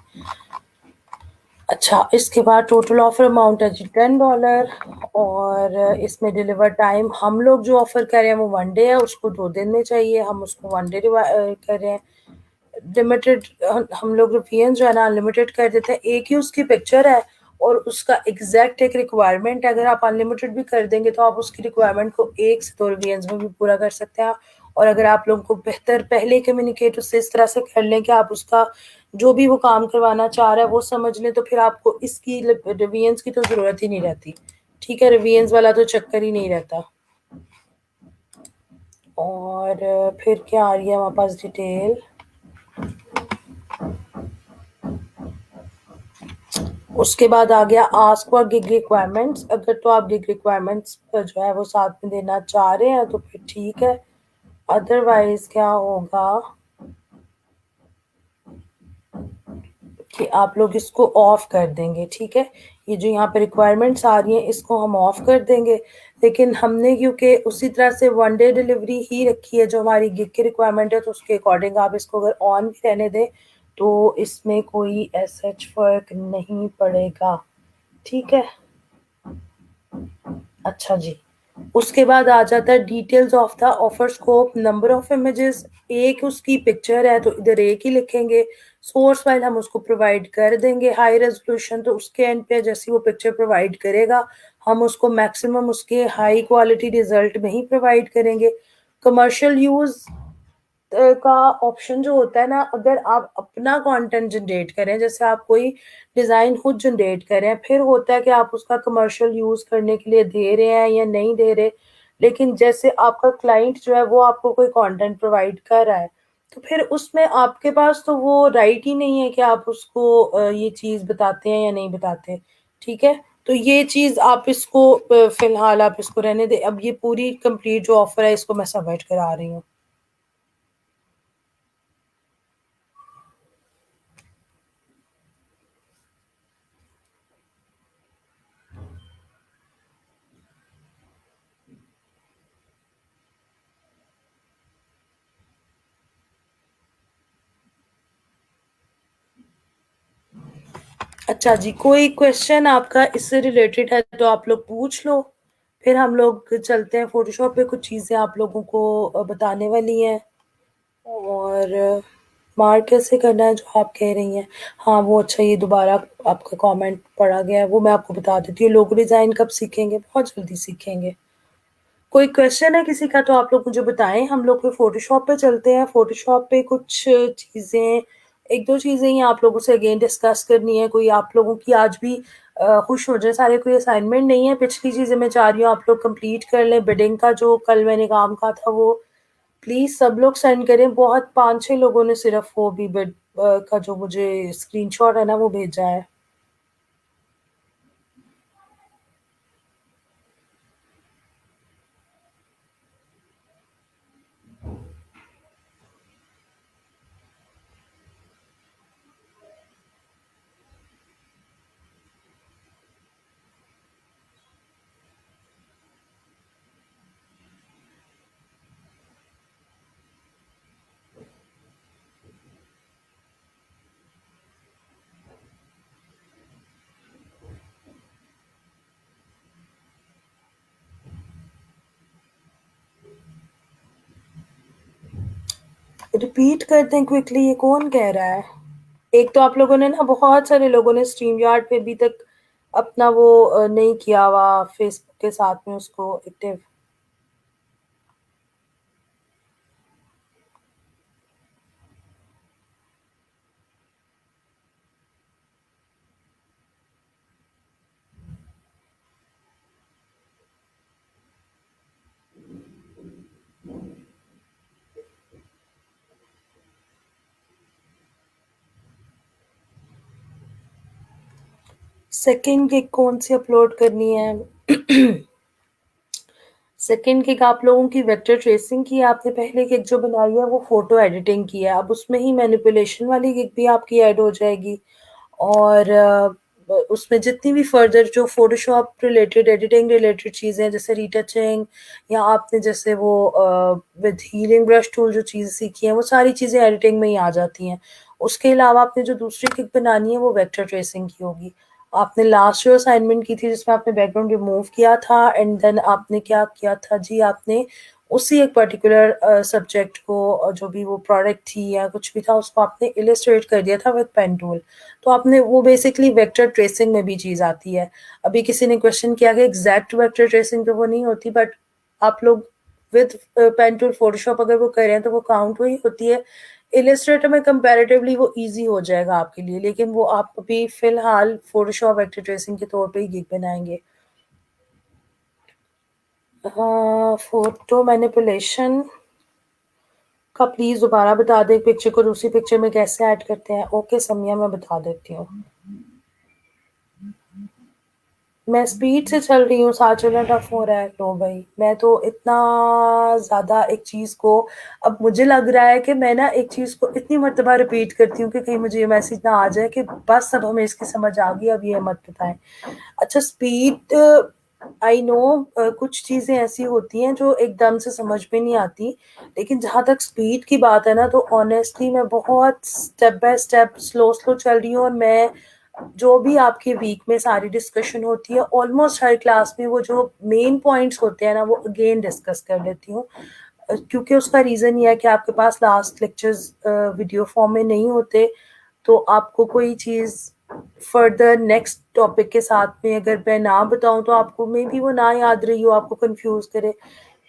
अच्छा, इसके बाद टोटल ऑफर अमाउंट है जी $10, और इसमें डिलीवर टाइम हम लोग जो ऑफर कर रहे हैं वो 1 डे है, उसको 2 दिन में चाहिए, हम उसको 1 डे कर रहे हैं। लिमिटेड हम लोग रुपीज जो है ना अनलिमिटेड कर देते हैं, एक ही उसकी पिक्चर है और उसका एग्जैक्ट एक रिक्वायरमेंट है, अगर आप अनलिमिटेड भी कर देंगे तो आप उसकी रिक्वायरमेंट को 1 से 2 रुपीज में भी पूरा कर सकते हैं। और अगर आप लोगों को बेहतर पहले कम्युनिकेट उससे इस तरह से कर लें कि आप उसका जो भी वो काम करवाना चाह रहा है वो समझ लें, तो फिर आपको इसकी रिवीजन्स की तो ज़रूरत ही नहीं रहती, ठीक है, रिवीजन्स वाला तो चक्कर ही नहीं रहता। और फिर क्या आ रही है हमारे पास डिटेल, उसके बाद आ गया आस्क फॉर गिग रिक्वायरमेंट्स, अगर तो आप गिग रिक्वायरमेंट्स जो है वो साथ में देना चाह रहे हैं तो फिर ठीक है, अदरवाइज क्या होगा कि आप लोग इसको ऑफ कर देंगे, ठीक है, ये जो यहाँ पे रिक्वायरमेंट्स आ रही हैं इसको हम ऑफ कर देंगे, लेकिन हमने क्योंकि उसी तरह से 1 डे डिलीवरी ही रखी है जो हमारी गिग की रिक्वायरमेंट है, तो उसके अकॉर्डिंग आप इसको अगर ऑन भी रहने दें तो इसमें कोई ऐसा फर्क नहीं पड़ेगा, ठीक है। अच्छा जी, उसके बाद आ जाता है details of the offer scope, number of images, एक उसकी पिक्चर है तो इधर एक ही लिखेंगे, सोर्स फाइल हम उसको प्रोवाइड कर देंगे, हाई रेजोल्यूशन तो उसके एंड पे जैसी वो पिक्चर प्रोवाइड करेगा हम उसको मैक्सिमम उसके हाई क्वालिटी रिजल्ट में ही प्रोवाइड करेंगे। कमर्शियल यूज का ऑप्शन जो होता है ना, अगर आप अपना कंटेंट जनरेट करें, जैसे आप कोई डिज़ाइन खुद जनरेट करें, फिर होता है कि आप उसका कमर्शियल यूज़ करने के लिए दे रहे हैं या नहीं दे रहे, लेकिन जैसे आपका क्लाइंट जो है वो आपको कोई कंटेंट प्रोवाइड कर रहा है, तो फिर उसमें आपके पास तो वो राइट ही नहीं है कि आप उसको ये चीज़ बताते हैं या नहीं बताते, ठीक है। तो ये चीज़ आप इसको फिलहाल आप इसको रहने दें, अब ये पूरी कंप्लीट जो ऑफर है इसको मैं सबमिट करा रही हूँ। अच्छा जी, कोई क्वेश्चन आपका इससे रिलेटेड है तो आप लोग पूछ लो, फिर हम लोग चलते हैं फोटोशॉप पे, कुछ चीज़ें आप लोगों को बताने वाली हैं, और मार्क कैसे करना है जो आप कह रही हैं, हाँ वो अच्छा, ये दोबारा आपका कमेंट पढ़ा गया है, वो मैं आपको बता देती हूँ, लोगो डिज़ाइन कब सीखेंगे, बहुत जल्दी सीखेंगे। कोई क्वेश्चन है किसी का तो आप लोग मुझे बताएं, हम लोग फिर फोटोशॉप पे चलते हैं, फोटोशॉप पे कुछ चीज़ें, एक दो चीज़ें ही आप लोगों से अगेन डिस्कस करनी है, कोई आप लोगों की आज भी खुश हो जाए सारे, कोई असाइनमेंट नहीं है, पिछली चीज़ें मैं चाह रही हूँ आप लोग कंप्लीट कर लें, बिडिंग का जो कल मैंने काम कहा था वो प्लीज़ सब लोग सेंड करें, बहुत 5-6 लोगों ने सिर्फ वो भी बिड का जो मुझे स्क्रीनशॉट है ना वो भेजा है। रिपीट कर दें क्विकली, ये कौन कह रहा है? एक तो आप लोगों ने ना, बहुत सारे लोगों ने स्ट्रीम यार्ड पे अभी तक अपना वो नहीं किया हुआ, फेसबुक के साथ में उसको एक्टिव। सेकंड गिग कौन सी अपलोड करनी है? सेकंड गिग आप लोगों की वेक्टर ट्रेसिंग की है। आपने पहले गिग जो बनाई है वो फोटो एडिटिंग की है, अब उसमें ही मैनिपुलेशन वाली गिग भी आपकी ऐड हो जाएगी। और उसमें जितनी भी फर्दर जो फोटोशॉप रिलेटेड, एडिटिंग रिलेटेड चीज़ें, जैसे रीटचिंग, या आपने जैसे वो विद हीलिंग ब्रश टूल जो चीज़ सीखी है, वो सारी चीज़ें एडिटिंग में ही आ जाती हैं। उसके अलावा आपने जो दूसरी किक बनानी है वो वेक्टर ट्रेसिंग की होगी। आपने लास्ट जो असाइनमेंट की थी जिसमें आपने बैकग्राउंड रिमूव किया था, एंड देन आपने क्या किया था जी, आपने उसी एक पर्टिकुलर सब्जेक्ट को, जो भी वो प्रोडक्ट थी या कुछ भी था, उसको आपने इलिस्ट्रेट कर दिया था विद पेन टूल। तो आपने वो बेसिकली वेक्टर ट्रेसिंग में भी चीज़ आती है। अभी किसी ने क्वेश्चन किया कि एग्जैक्ट वेक्टर ट्रेसिंग तो वो नहीं होती, बट आप लोग विद पेन टूल फोटोशॉप अगर वो कर रहे हैं तो वो काउंट वही होती है। इलिस्ट्रेटर में कंपैरेटिवली वो इजी हो जाएगा आपके लिए, लेकिन वो आप अभी फिलहाल फोटोशॉप वेक्टर ट्रेसिंग के तौर पे ही गिग बनाएंगे। हाँ, फोटो मैनिपुलेशन का प्लीज दोबारा बता दे, पिक्चर को दूसरी पिक्चर में कैसे ऐड करते हैं। ओके समिया, मैं बता देती हूँ। मैं स्पीड से चल रही हूँ, साथ चलना टफ हो रहा है। लो भाई, मैं तो इतना ज्यादा एक चीज को, अब मुझे लग रहा है कि मैं ना एक चीज को इतनी मर्तबा रिपीट करती हूँ कि कहीं मुझे ये मैसेज ना आ जाए कि बस अब हमें इसकी समझ आ गई, अब ये मत बताएं। अच्छा, स्पीड, आई नो कुछ चीजें ऐसी होती हैं जो एकदम से समझ में नहीं आती, लेकिन जहां तक स्पीड की बात है ना, तो ऑनेस्टली मैं बहुत step by step slow slow चल रही हूँ। और मैं जो भी आपके वीक में सारी डिस्कशन होती है, ऑलमोस्ट हर क्लास में वो जो मेन पॉइंट्स होते हैं ना, वो अगेन डिस्कस कर लेती हूँ। क्योंकि उसका रीज़न ये है कि आपके पास लास्ट लेक्चर्स वीडियो फॉर्म में नहीं होते, तो आपको कोई चीज़ फर्दर नेक्स्ट टॉपिक के साथ में अगर मैं ना बताऊं तो आपको मे बी वो ना याद रही हो, आपको कंफ्यूज करे।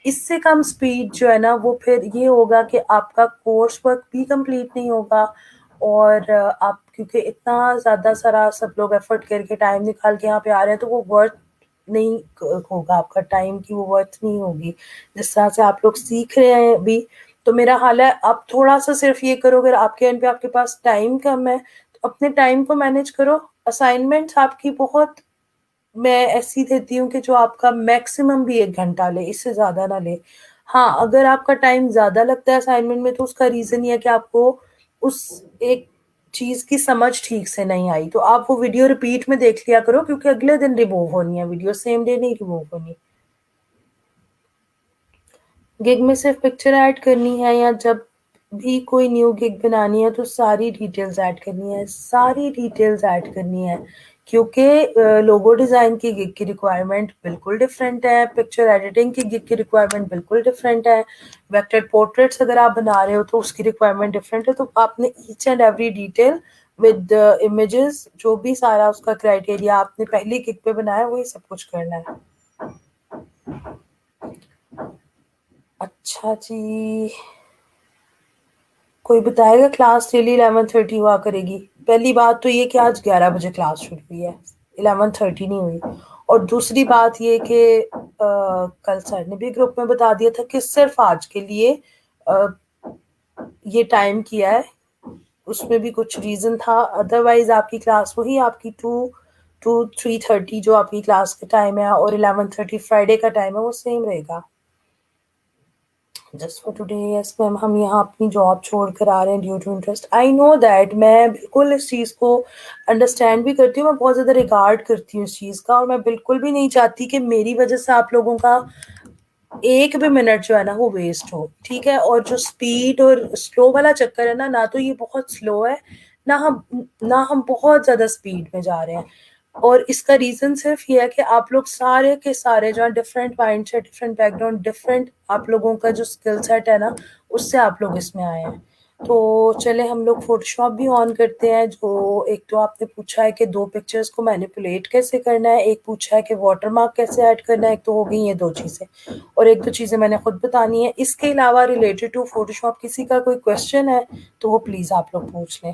इससे कम स्पीड जो है ना, वो फिर ये होगा कि आपका कोर्स वर्क भी कंप्लीट नहीं होगा। और आप क्योंकि इतना ज़्यादा सारा सब लोग एफर्ट करके टाइम निकाल के यहाँ पे आ रहे हैं, तो वो वर्थ नहीं होगा, आपका टाइम की वो वर्थ नहीं होगी। जिस तरह से आप लोग सीख रहे हैं अभी, तो मेरा हाल है, आप थोड़ा सा सिर्फ ये करो, अगर आपके एंड पे आपके पास टाइम कम है तो अपने टाइम को मैनेज करो। असाइनमेंट्स आपकी बहुत, मैं ऐसी देती हूँ कि जो आपका मैक्सिमम भी 1 घंटा ले, इससे ज्यादा ना ले। हाँ, अगर आपका टाइम ज्यादा लगता है असाइनमेंट में, तो उसका रीजन ये है कि आपको उस एक चीज की समझ ठीक से नहीं आई, तो आप वो वीडियो रिपीट में देख लिया करो, क्योंकि अगले दिन रिमूव होनी है वीडियो, सेम डे नहीं रिमूव होनी। गिग में सिर्फ पिक्चर ऐड करनी है, या जब भी कोई न्यू गिग बनानी है तो सारी डिटेल्स ऐड करनी है? सारी डिटेल्स ऐड करनी है, क्योंकि लोगो डिज़ाइन की गिग की रिक्वायरमेंट बिल्कुल डिफरेंट है, पिक्चर एडिटिंग की गिग की रिक्वायरमेंट बिल्कुल डिफरेंट है, वेक्टर पोर्ट्रेट्स अगर आप बना रहे हो तो उसकी रिक्वायरमेंट डिफरेंट है। तो आपने each and every detail with images, जो भी सारा उसका क्राइटेरिया आपने पहली गिग पे बनाया, वही सब कुछ करना है। अच्छा जी, कोई बताएगा क्लास डेली 11:30 हुआ करेगी? पहली बात तो ये कि आज 11 बजे क्लास शुरू हुई है, 11:30 नहीं हुई। और दूसरी बात ये कि कल सर ने भी ग्रुप में बता दिया था कि सिर्फ आज के लिए अ, ये टाइम किया है, उसमें भी कुछ रीज़न था, अदरवाइज़ आपकी क्लास वही आपकी 2 टू 3:30 जो आपकी क्लास का टाइम है और 11:30 फ्राइडे का टाइम है, वो सेम रहेगा। Just for today yes ma'am, हम यहाँ अपनी जॉब छोड़ कर आ रहे हैं due to interest. I know that, मैं बिल्कुल इस चीज़ को अंडरस्टैंड भी करती हूँ, मैं बहुत ज़्यादा रिगार्ड करती हूँ इस चीज़ का, और मैं बिल्कुल भी नहीं चाहती कि मेरी वजह से आप लोगों का एक भी मिनट जो है ना वो वेस्ट हो, ठीक है। और जो स्पीड और स्लो वाला चक्कर है ना, ना तो ये बहुत स्लो है, ना हम बहुत ज़्यादा स्पीड में जा रहे हैं। और इसका रीज़न सिर्फ ये है कि आप लोग सारे के सारे जो different mind set, different background, different आप लोगों का जो स्किल सेट है ना, उससे आप लोग इसमें आए हैं। तो चले हम लोग फोटोशॉप भी ऑन करते हैं। जो एक तो आपने पूछा है कि 2 पिक्चर्स को मैनिपुलेट कैसे करना है, एक पूछा है कि वाटरमार्क कैसे ऐड करना है, एक तो हो गई ये 2 चीज़ें, और एक 2 चीज़ें मैंने खुद बतानी है। इसके अलावा रिलेटेड टू फोटोशॉप किसी का कोई क्वेश्चन है तो वो प्लीज़ आप लोग पूछ लें।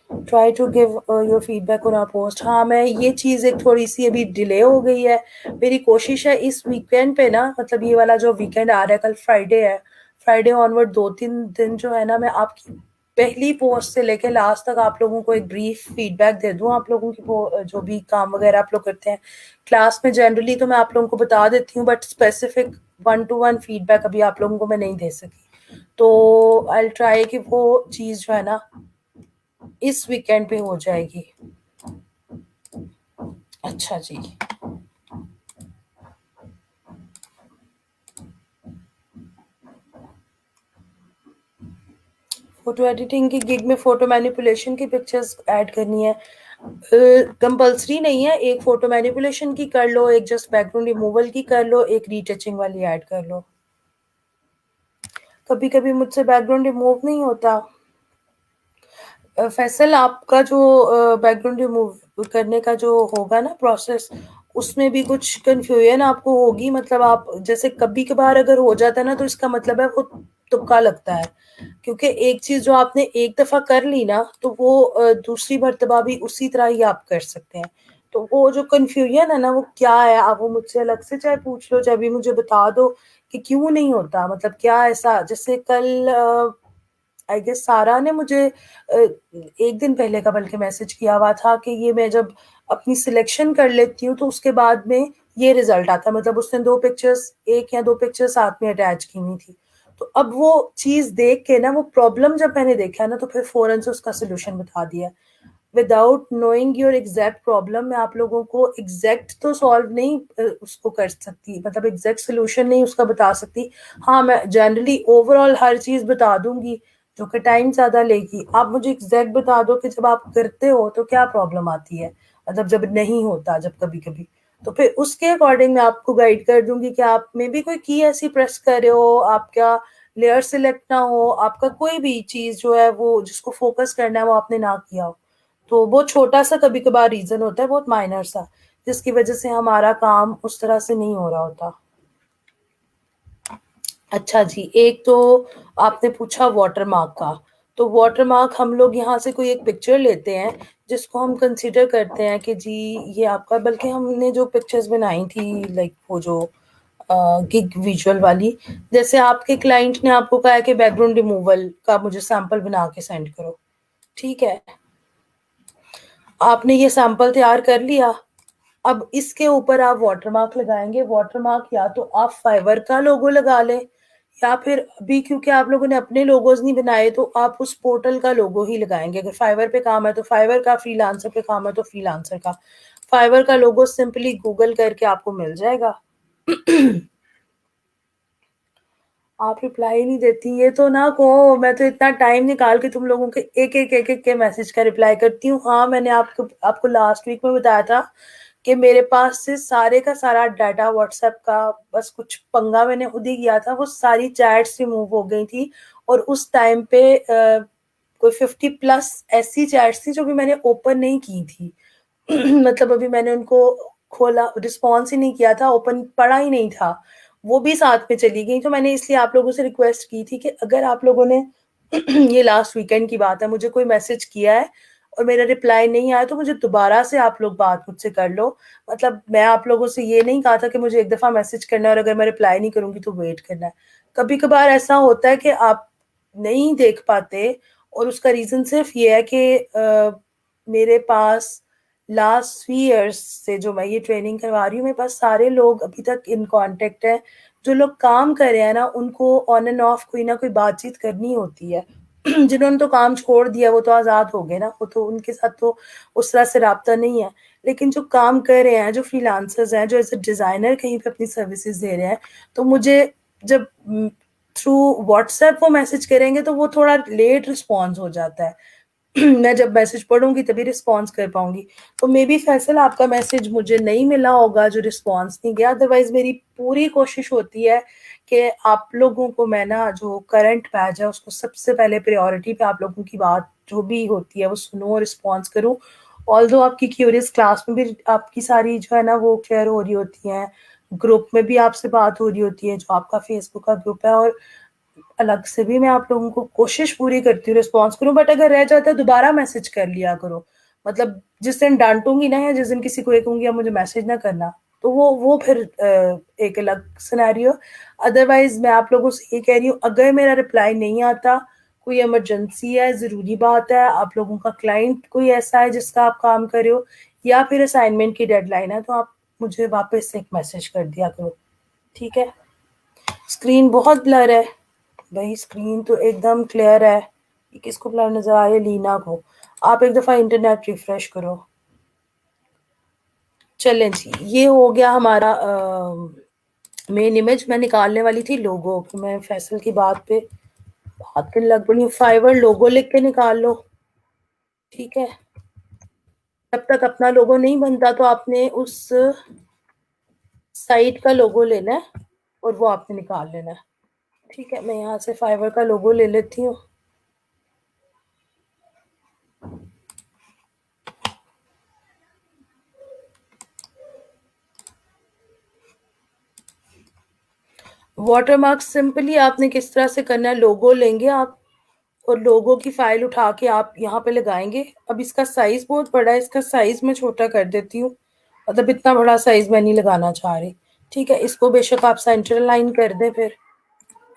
Try to give your feedback on our post. हाँ, मैं ये चीज़ एक थोड़ी-सी अभी डिले हो गई है। मेरी कोशिश है इस वीकेंड पे ना, मतलब ये वाला जो वीकेंड आ रहा है, कल फ्राइडे है, फ्राइडे ऑनवर्ड 2-3 दिन जो है ना, मैं आपकी पहली पोस्ट से लेके लास्ट तक आप लोगों को एक ब्रीफ फीडबैक दे दूँ। आप लोगों की जो भी काम वगैरह आप लोग करते हैं क्लास में, जनरली तो मैं आप लोगों को बता देती हूँ, बट स्पेसिफिक 1 टू 1 फीडबैक अभी आप लोगों को मैं नहीं दे सकी। तो आई विल ट्राई कि वो चीज़ जो है ना इस वीकेंड पे हो जाएगी। अच्छा जी। फोटो एडिटिंग की गिग में फोटो मैनिपुलेशन की पिक्चर्स ऐड करनी है, कंपल्सरी नहीं है। एक फोटो मैनिपुलेशन की कर लो, एक जस्ट बैकग्राउंड रिमूवल की कर लो, एक रीटचिंग वाली ऐड कर लो। कभी कभी मुझसे बैकग्राउंड रिमूव नहीं होता। फैसल, आपका जो बैकग्राउंड रिमूव करने का जो होगा ना प्रोसेस, उसमें भी कुछ कंफ्यूजन आपको होगी। मतलब आप जैसे कभी कभार अगर हो जाता है ना, तो इसका मतलब है वो तुक्का लगता है, क्योंकि एक चीज जो आपने एक दफा कर ली ना, तो वो दूसरी मर्तबा भी उसी तरह ही आप कर सकते हैं। तो वो जो कंफ्यूजन है ना, वो क्या है, आप वो मुझसे अलग से चाहे पूछ लो, चाहे भी मुझे बता दो कि क्यों नहीं होता, मतलब क्या ऐसा। जैसे कल आई गेस सारा ने मुझे एक दिन पहले का बल्कि मैसेज किया हुआ था कि ये मैं जब अपनी सिलेक्शन कर लेती हूँ तो उसके बाद में ये रिजल्ट आता है। मतलब उसने 2 पिक्चर्स, 1 या 2 पिक्चर्स साथ में अटैच की हुई थी। तो अब वो चीज देख के ना, वो प्रॉब्लम जब मैंने देखा ना, तो फिर फौरन से उसका सोल्यूशन बता दिया। Without knowing your exact problem, मैं आप लोगों को एग्जैक्ट तो सॉल्व नहीं उसको कर सकती, मतलब एग्जैक्ट सोल्यूशन नहीं उसका बता सकती। हाँ, मैं जनरली ओवरऑल हर चीज बता दूंगी, जो कि टाइम ज्यादा लेगी। आप मुझे एग्जैक्ट बता दो कि जब आप करते हो तो क्या प्रॉब्लम आती है, मतलब जब नहीं होता, जब कभी कभी, तो फिर उसके अकॉर्डिंग मैं आपको गाइड कर दूंगी कि आप मे बी कोई की ऐसी प्रेस कर रहे हो, आपका लेयर सिलेक्ट ना हो, आपका कोई भी चीज जो है वो जिसको फोकस करना है वो आपने ना किया हो। तो वो छोटा सा कभी कभार रीजन होता है, बहुत माइनर सा, जिसकी वजह से हमारा काम उस तरह से नहीं हो रहा होता। अच्छा जी, एक तो आपने पूछा वाटरमार्क का। तो वाटरमार्क हम लोग यहाँ से कोई एक पिक्चर लेते हैं जिसको हम कंसीडर करते हैं कि जी ये आपका, बल्कि हमने जो पिक्चर्स बनाई थी लाइक वो जो गिग विजुअल वाली, जैसे आपके क्लाइंट ने आपको कहा है कि बैकग्राउंड रिमूवल का मुझे सैंपल बना के सेंड करो, ठीक है। आपने ये सैंपल तैयार कर लिया। अब इसके ऊपर आप वाटरमार्क लगाएंगे। वाटरमार्क या तो आप फाइवर का लोगो लगा लें, या फिर अभी क्योंकि आप लोगों ने अपने लोगोज नहीं बनाए, तो आप उस पोर्टल का लोगो ही लगाएंगे। अगर फाइवर पे काम है तो फाइवर का, फ्रीलांसर पे काम है तो फ्रीलांसर का। फाइवर का लोगो सिंपली गूगल करके आपको मिल जाएगा। आप रिप्लाई नहीं देती, ये तो ना कहो, मैं तो इतना टाइम निकाल के तुम लोगों के एक एक के मैसेज का रिप्लाई करती हूँ। हाँ, मैंने आपको आपको लास्ट वीक में बताया था कि मेरे पास से सारे का सारा डाटा व्हाट्सएप का, बस कुछ पंगा मैंने खुद ही किया था, वो सारी चैट्स रिमूव हो गई थी। और उस टाइम पे कोई 50+ ऐसी चैट्स थी जो भी मैंने ओपन नहीं की थी। मतलब अभी मैंने उनको खोला, रिस्पॉन्स ही नहीं किया था, ओपन पड़ा ही नहीं था, वो भी साथ में चली गई। तो मैंने इसलिए आप लोगों से रिक्वेस्ट की थी कि अगर आप लोगों ने ये लास्ट वीकेंड की बात है, मुझे कोई मैसेज किया है और मेरा रिप्लाई नहीं आया, तो मुझे दोबारा से आप लोग बात मुझसे कर लो। मतलब मैं आप लोगों से ये नहीं कहा था कि मुझे एक दफा मैसेज करना है और अगर मैं रिप्लाई नहीं करूंगी तो वेट करना है। कभी कभार ऐसा होता है कि आप नहीं देख पाते, और उसका रीजन सिर्फ ये है कि मेरे पास लास्ट 3 इयर्स से जो मैं ये ट्रेनिंग करवा रही हूँ, मेरे पास सारे लोग अभी तक इन कांटेक्ट है। जो लोग काम कर रहे हैं ना, उनको ऑन एंड ऑफ कोई ना कोई बातचीत करनी होती है। जिन्होंने तो काम छोड़ दिया वो तो आजाद हो गए ना, वो तो उनके साथ तो उस तरह से राब्ता नहीं है। लेकिन जो काम कर रहे हैं, जो फ्रीलांसर्स हैं, जो एज ए डिजाइनर कहीं पे अपनी सर्विसेज दे रहे हैं, तो मुझे जब थ्रू व्हाट्सएप वो मैसेज करेंगे तो वो थोड़ा लेट रिस्पॉन्स हो जाता है। मैं जब मैसेज पढ़ूंगी तभी रिस्पॉन्स कर पाऊंगी। तो मे बी फैसल आपका मैसेज मुझे नहीं मिला होगा जो रिस्पॉन्स नहीं गया, अदरवाइज मेरी पूरी कोशिश होती है कि आप लोगों को मैं ना जो करंट बैच है उसको सबसे पहले प्रायोरिटी पे आप लोगों की बात जो भी होती है वो सुनो, रिस्पॉन्स करूँ। ऑल्दो आपकी क्यूरियस क्लास में भी आपकी सारी जो है ना वो क्लियर हो रही होती हैं, ग्रुप में भी आपसे बात हो रही होती है जो आपका फेसबुक का ग्रुप है, और अलग से भी मैं आप लोगों को कोशिश पूरी करती हूँ रिस्पॉन्स करूँ। बट अगर रह जाता है दोबारा मैसेज कर लिया करो। मतलब जिस दिन डांटूंगी ना, या जिस दिन किसी को ये कहूंगी आप मुझे मैसेज ना करना, तो वो फिर एक अलग सिनेरियो। अदरवाइज मैं आप लोगों से ये कह रही हूँ, अगर मेरा रिप्लाई नहीं आता, कोई इमरजेंसी है, जरूरी बात है, आप लोगों का क्लाइंट कोई ऐसा है जिसका आप काम कर रहे हो, या फिर असाइनमेंट की डेडलाइन है, तो आप मुझे वापस से एक मैसेज कर दिया करो। ठीक है। स्क्रीन बहुत ब्लर है भाई, स्क्रीन तो एकदम क्लियर है। ये किसको ब्लर नजर आ रही है? लीना को। आप एक दफा इंटरनेट रिफ्रेश करो। चलें जी, ये हो गया हमारा मेन इमेज। मैं निकालने वाली थी लोगो, मैं फैसल की बात पे बात करने लग पड़ी हूँ। फाइवर लोगो लिख के निकाल लो। ठीक है। जब तक अपना लोगो नहीं बनता तो आपने उस साइट का लोगो लेना है और वो आपने निकाल लेना है। ठीक है, मैं यहाँ से फाइवर का लोगो ले लेती हूँ। वाटरमार्क सिंपली आपने किस तरह से करना है, लोगो लेंगे आप और लोगो की फाइल उठा के आप यहाँ पे लगाएंगे। अब इसका साइज बहुत बड़ा है, इसका साइज मैं छोटा कर देती हूँ। मतलब इतना बड़ा साइज मैं नहीं लगाना चाह रही। ठीक है, इसको बेशक आप सेंटर लाइन कर दें फिर।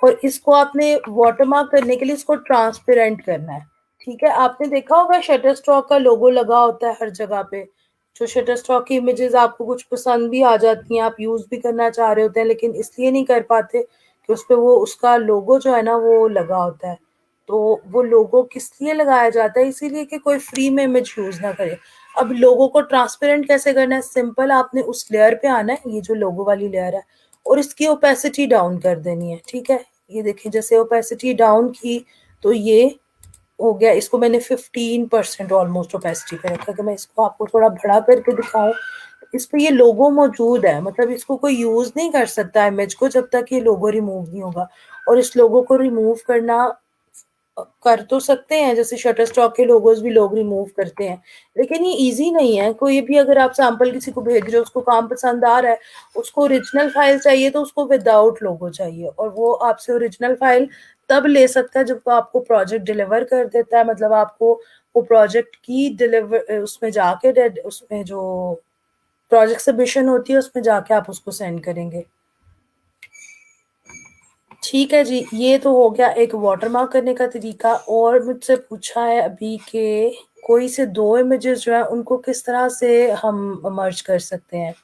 और इसको आपने वाटरमार्क करने के लिए इसको ट्रांसपेरेंट करना है। ठीक है, आपने देखा होगा शटर स्टॉक का लोगो लगा होता है हर जगह पे। जो शटर स्टॉक की इमेजेस आपको कुछ पसंद भी आ जाती हैं, आप यूज भी करना चाह रहे होते हैं, लेकिन इसलिए नहीं कर पाते कि उस पे वो उसका लोगो जो है ना वो लगा होता है। तो वो लोगो किस लिए लगाया जाता है? इसीलिए कि कोई फ्री में इमेज यूज ना करे। अब लोगो को ट्रांसपेरेंट कैसे करना है? सिंपल, आपने उस लेयर पे आना है, ये जो लोगो वाली लेयर है, और इसकी ओपेसिटी डाउन कर देनी है। ठीक है, ये देखिए जैसे ओपेसिटी डाउन की तो ये हो गया। इसको मैंने 15% ऑलमोस्ट ओपेसिटी पे रखा। कि मैं इसको आपको थोड़ा बड़ा करके दिखाऊं, इस पे ये लोगो मौजूद है, मतलब इसको कोई यूज नहीं कर सकता इमेज को जब तक ये लोगो रिमूव नहीं होगा। और इस लोगो को रिमूव करना कर तो सकते हैं, जैसे शटर स्टॉक के लोगोस भी लोग रिमूव करते हैं, लेकिन ये इजी नहीं है। कोई भी अगर आप सैंपल किसी को भेज रहे हो, उसको काम पसंद आ रहा है, उसको ओरिजिनल फाइल चाहिए, तो उसको विदाउट लोगो चाहिए, और वो आपसे ओरिजिनल फाइल तब ले सकता है जब वो आपको प्रोजेक्ट डिलीवर कर देता है। मतलब आपको वो प्रोजेक्ट की डिलीवर उसमें जाके उसमें जो प्रोजेक्ट सबमिशन होती है उसमें जाके आप उसको सेंड करेंगे। ठीक है जी, ये तो हो गया एक वाटरमार्क करने का तरीका। और मुझसे पूछा है अभी कि कोई से दो इमेजेस जो है उनको किस तरह से हम मर्ज कर सकते हैं।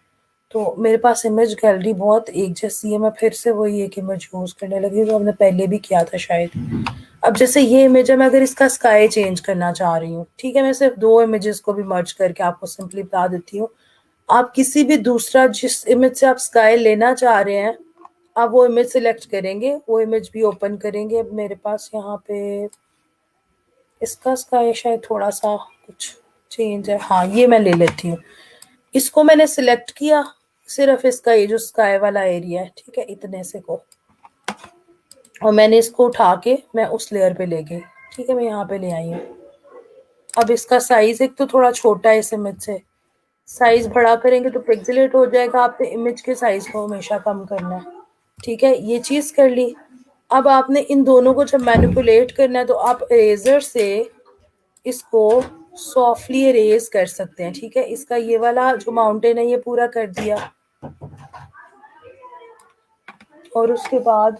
तो मेरे पास इमेज गैलरी बहुत एक जैसी है, मैं फिर से वही एक इमेज यूज करने लगी जो हमने पहले भी किया था शायद। अब जैसे ये इमेज है, मैं अगर इसका स्काई चेंज करना चाह रही हूँ, ठीक है, मैं सिर्फ दो इमेजेस को भी मर्ज करके आपको सिंपली बता देती हूँ। आप किसी भी दूसरा जिस इमेज से आप स्काई लेना चाह रहे हैं, आप वो इमेज सिलेक्ट करेंगे, वो इमेज भी ओपन करेंगे। अब मेरे पास यहाँ पे इसका स्काई शायद थोड़ा सा कुछ चेंज है, हाँ ये मैं ले लेती हूँ। इसको मैंने सिलेक्ट किया, सिर्फ इसका ये जो स्काई वाला एरिया है, ठीक है, इतने से को, और मैंने इसको उठा के मैं उस लेयर पे ले गई। ठीक है, मैं यहाँ पे ले आई हूँ। अब इसका साइज एक तो थोड़ा छोटा है इस इमेज से, साइज बड़ा करेंगे तो पिक्सेलेट हो जाएगा, आपने इमेज के साइज को हमेशा कम करना है। ठीक है, ये चीज कर ली। अब आपने इन दोनों को जब मैनिपुलेट करना है तो आप इरेजर से इसको सॉफ्टली इरेज कर सकते हैं। ठीक है, इसका ये वाला जो माउंटेन है ये पूरा कर दिया, और उसके बाद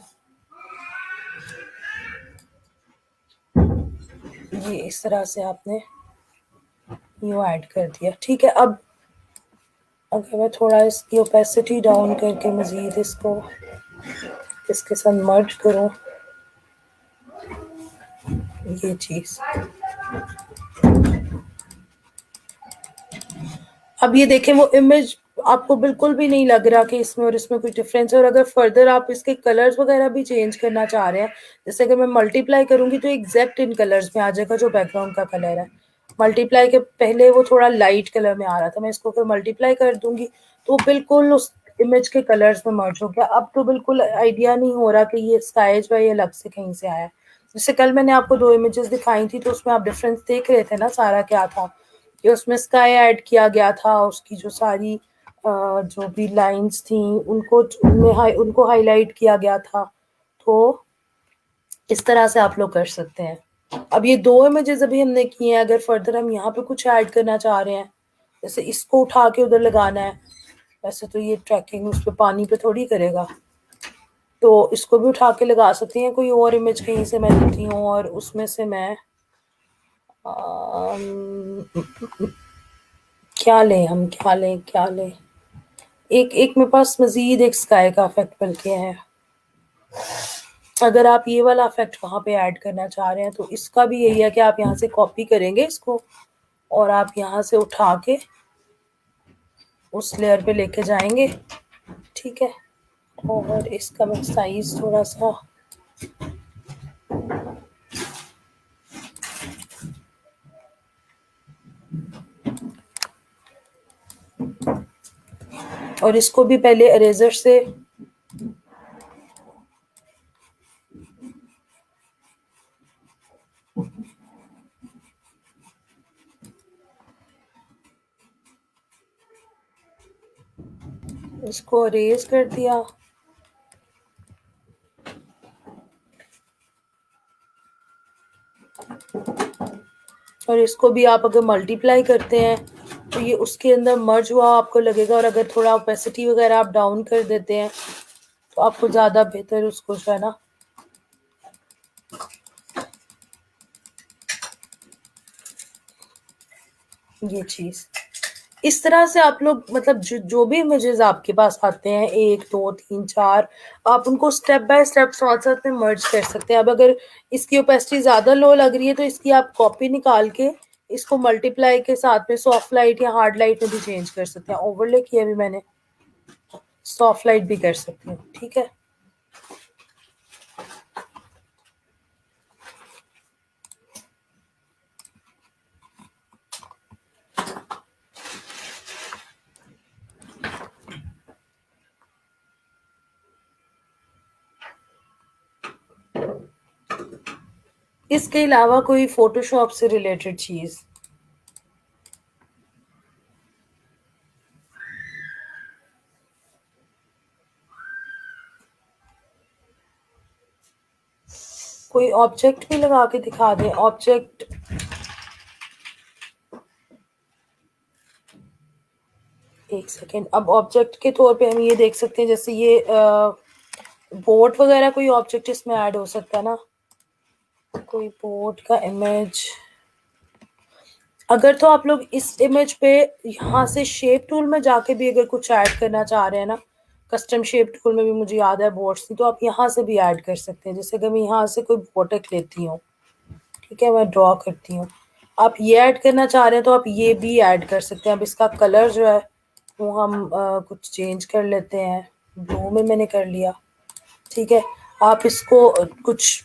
ये इस तरह से आपने यूँ ऐड कर दिया, ठीक है। अब अगर मैं थोड़ा इसकी ओपेसिटी डाउन करके मज़ीद इसको इसके साथ मर्ज करूँ, ये चीज़। अब ये देखें वो इमेज आपको बिल्कुल भी नहीं लग रहा कि इसमें और इसमें कुछ डिफरेंस है। और अगर फर्दर आप इसके कलर्स वगैरह भी चेंज करना चाह रहे हैं, जैसे अगर मैं मल्टीप्लाई करूंगी तो एग्जैक्ट इन कलर्स में आ जाएगा जो बैकग्राउंड का कलर है। मल्टीप्लाई के पहले वो थोड़ा लाइट कलर में आ रहा था, मैं इसको फिर मल्टीप्लाई कर दूंगी तो बिल्कुल उस इमेज के कलर्स में मर्ज हो गया। अब तो बिल्कुल आइडिया नहीं हो रहा कि ये स्काई जो है ये अलग से कहीं से आया है। जैसे कल मैंने आपको 2 इमेजेस दिखाई थी तो उसमें आप डिफरेंस देख रहे थे ना सारा क्या था कि उसमें स्काई ऐड किया गया था, उसकी जो सारी जो भी लाइंस थी उनको हाईलाइट किया गया था। तो इस तरह से आप लोग कर सकते हैं। अब ये 2 इमेजेस अभी हमने किए हैं, अगर फर्दर हम यहाँ पे कुछ ऐड करना चाह रहे हैं, जैसे इसको उठा के उधर लगाना है, वैसे तो ये ट्रैकिंग उस पे पानी पे थोड़ी करेगा, तो इसको भी उठा के लगा सकती हैं। कोई और इमेज कहीं से मैं लेती हूँ और उसमें से मैं क्या लें हम, क्या लें। एक एक मेरे पास मजीद एक स्काई का इफेक्ट बल्कि है। अगर आप ये वाला इफेक्ट वहां पे ऐड करना चाह रहे हैं तो इसका भी यही है कि आप यहाँ से कॉपी करेंगे इसको और आप यहाँ से उठा के उस लेयर पे लेके जाएंगे, ठीक है। और इसका मैं साइज थोड़ा सा और इसको भी पहले इरेजर से इसको इरेज कर दिया। और इसको भी आप अगर मल्टीप्लाई करते हैं तो ये उसके अंदर मर्ज हुआ आपको लगेगा। और अगर थोड़ा ओपेसिटी वगैरह आप डाउन कर देते हैं तो आपको ज़्यादा बेहतर उसको जो है ना, ये चीज़ इस तरह से आप लोग मतलब जो भी इमेजेस आपके पास आते हैं 1 2 3 4, आप उनको स्टेप बाय स्टेप साथ साथ में मर्ज कर सकते हैं। अब अगर इसकी ओपेसिटी ज़्यादा लो लग रही है तो इसकी आप कॉपी निकाल के इसको मल्टीप्लाई के साथ में सॉफ्ट लाइट या हार्ड लाइट में भी चेंज कर सकते हैं। ओवरले किया भी मैंने, सॉफ्ट लाइट भी कर सकती हूँ, ठीक है। इसके अलावा कोई फोटोशॉप से रिलेटेड चीज़, कोई ऑब्जेक्ट भी लगा के दिखा दें। ऑब्जेक्ट एक सेकेंड। अब ऑब्जेक्ट के तौर पे हम ये देख सकते हैं जैसे ये बोट वगैरह कोई ऑब्जेक्ट इसमें ऐड हो सकता है ना, कोई बोट का इमेज। अगर तो आप लोग इस इमेज पे यहाँ से शेप टूल में जाके भी अगर कुछ ऐड करना चाह रहे हैं ना, कस्टम शेप टूल में भी मुझे याद है बोट्स थी, तो आप यहाँ से भी ऐड कर सकते हैं। जैसे कि मैं यहाँ से कोई बोटक लेती हूँ, ठीक है, मैं ड्रॉ करती हूँ। आप ये ऐड करना चाह रहे हैं तो आप ये भी ऐड कर सकते हैं। अब इसका कलर जो है वो हम कुछ चेंज कर लेते हैं, ब्लू में मैंने कर लिया, ठीक है। आप इसको कुछ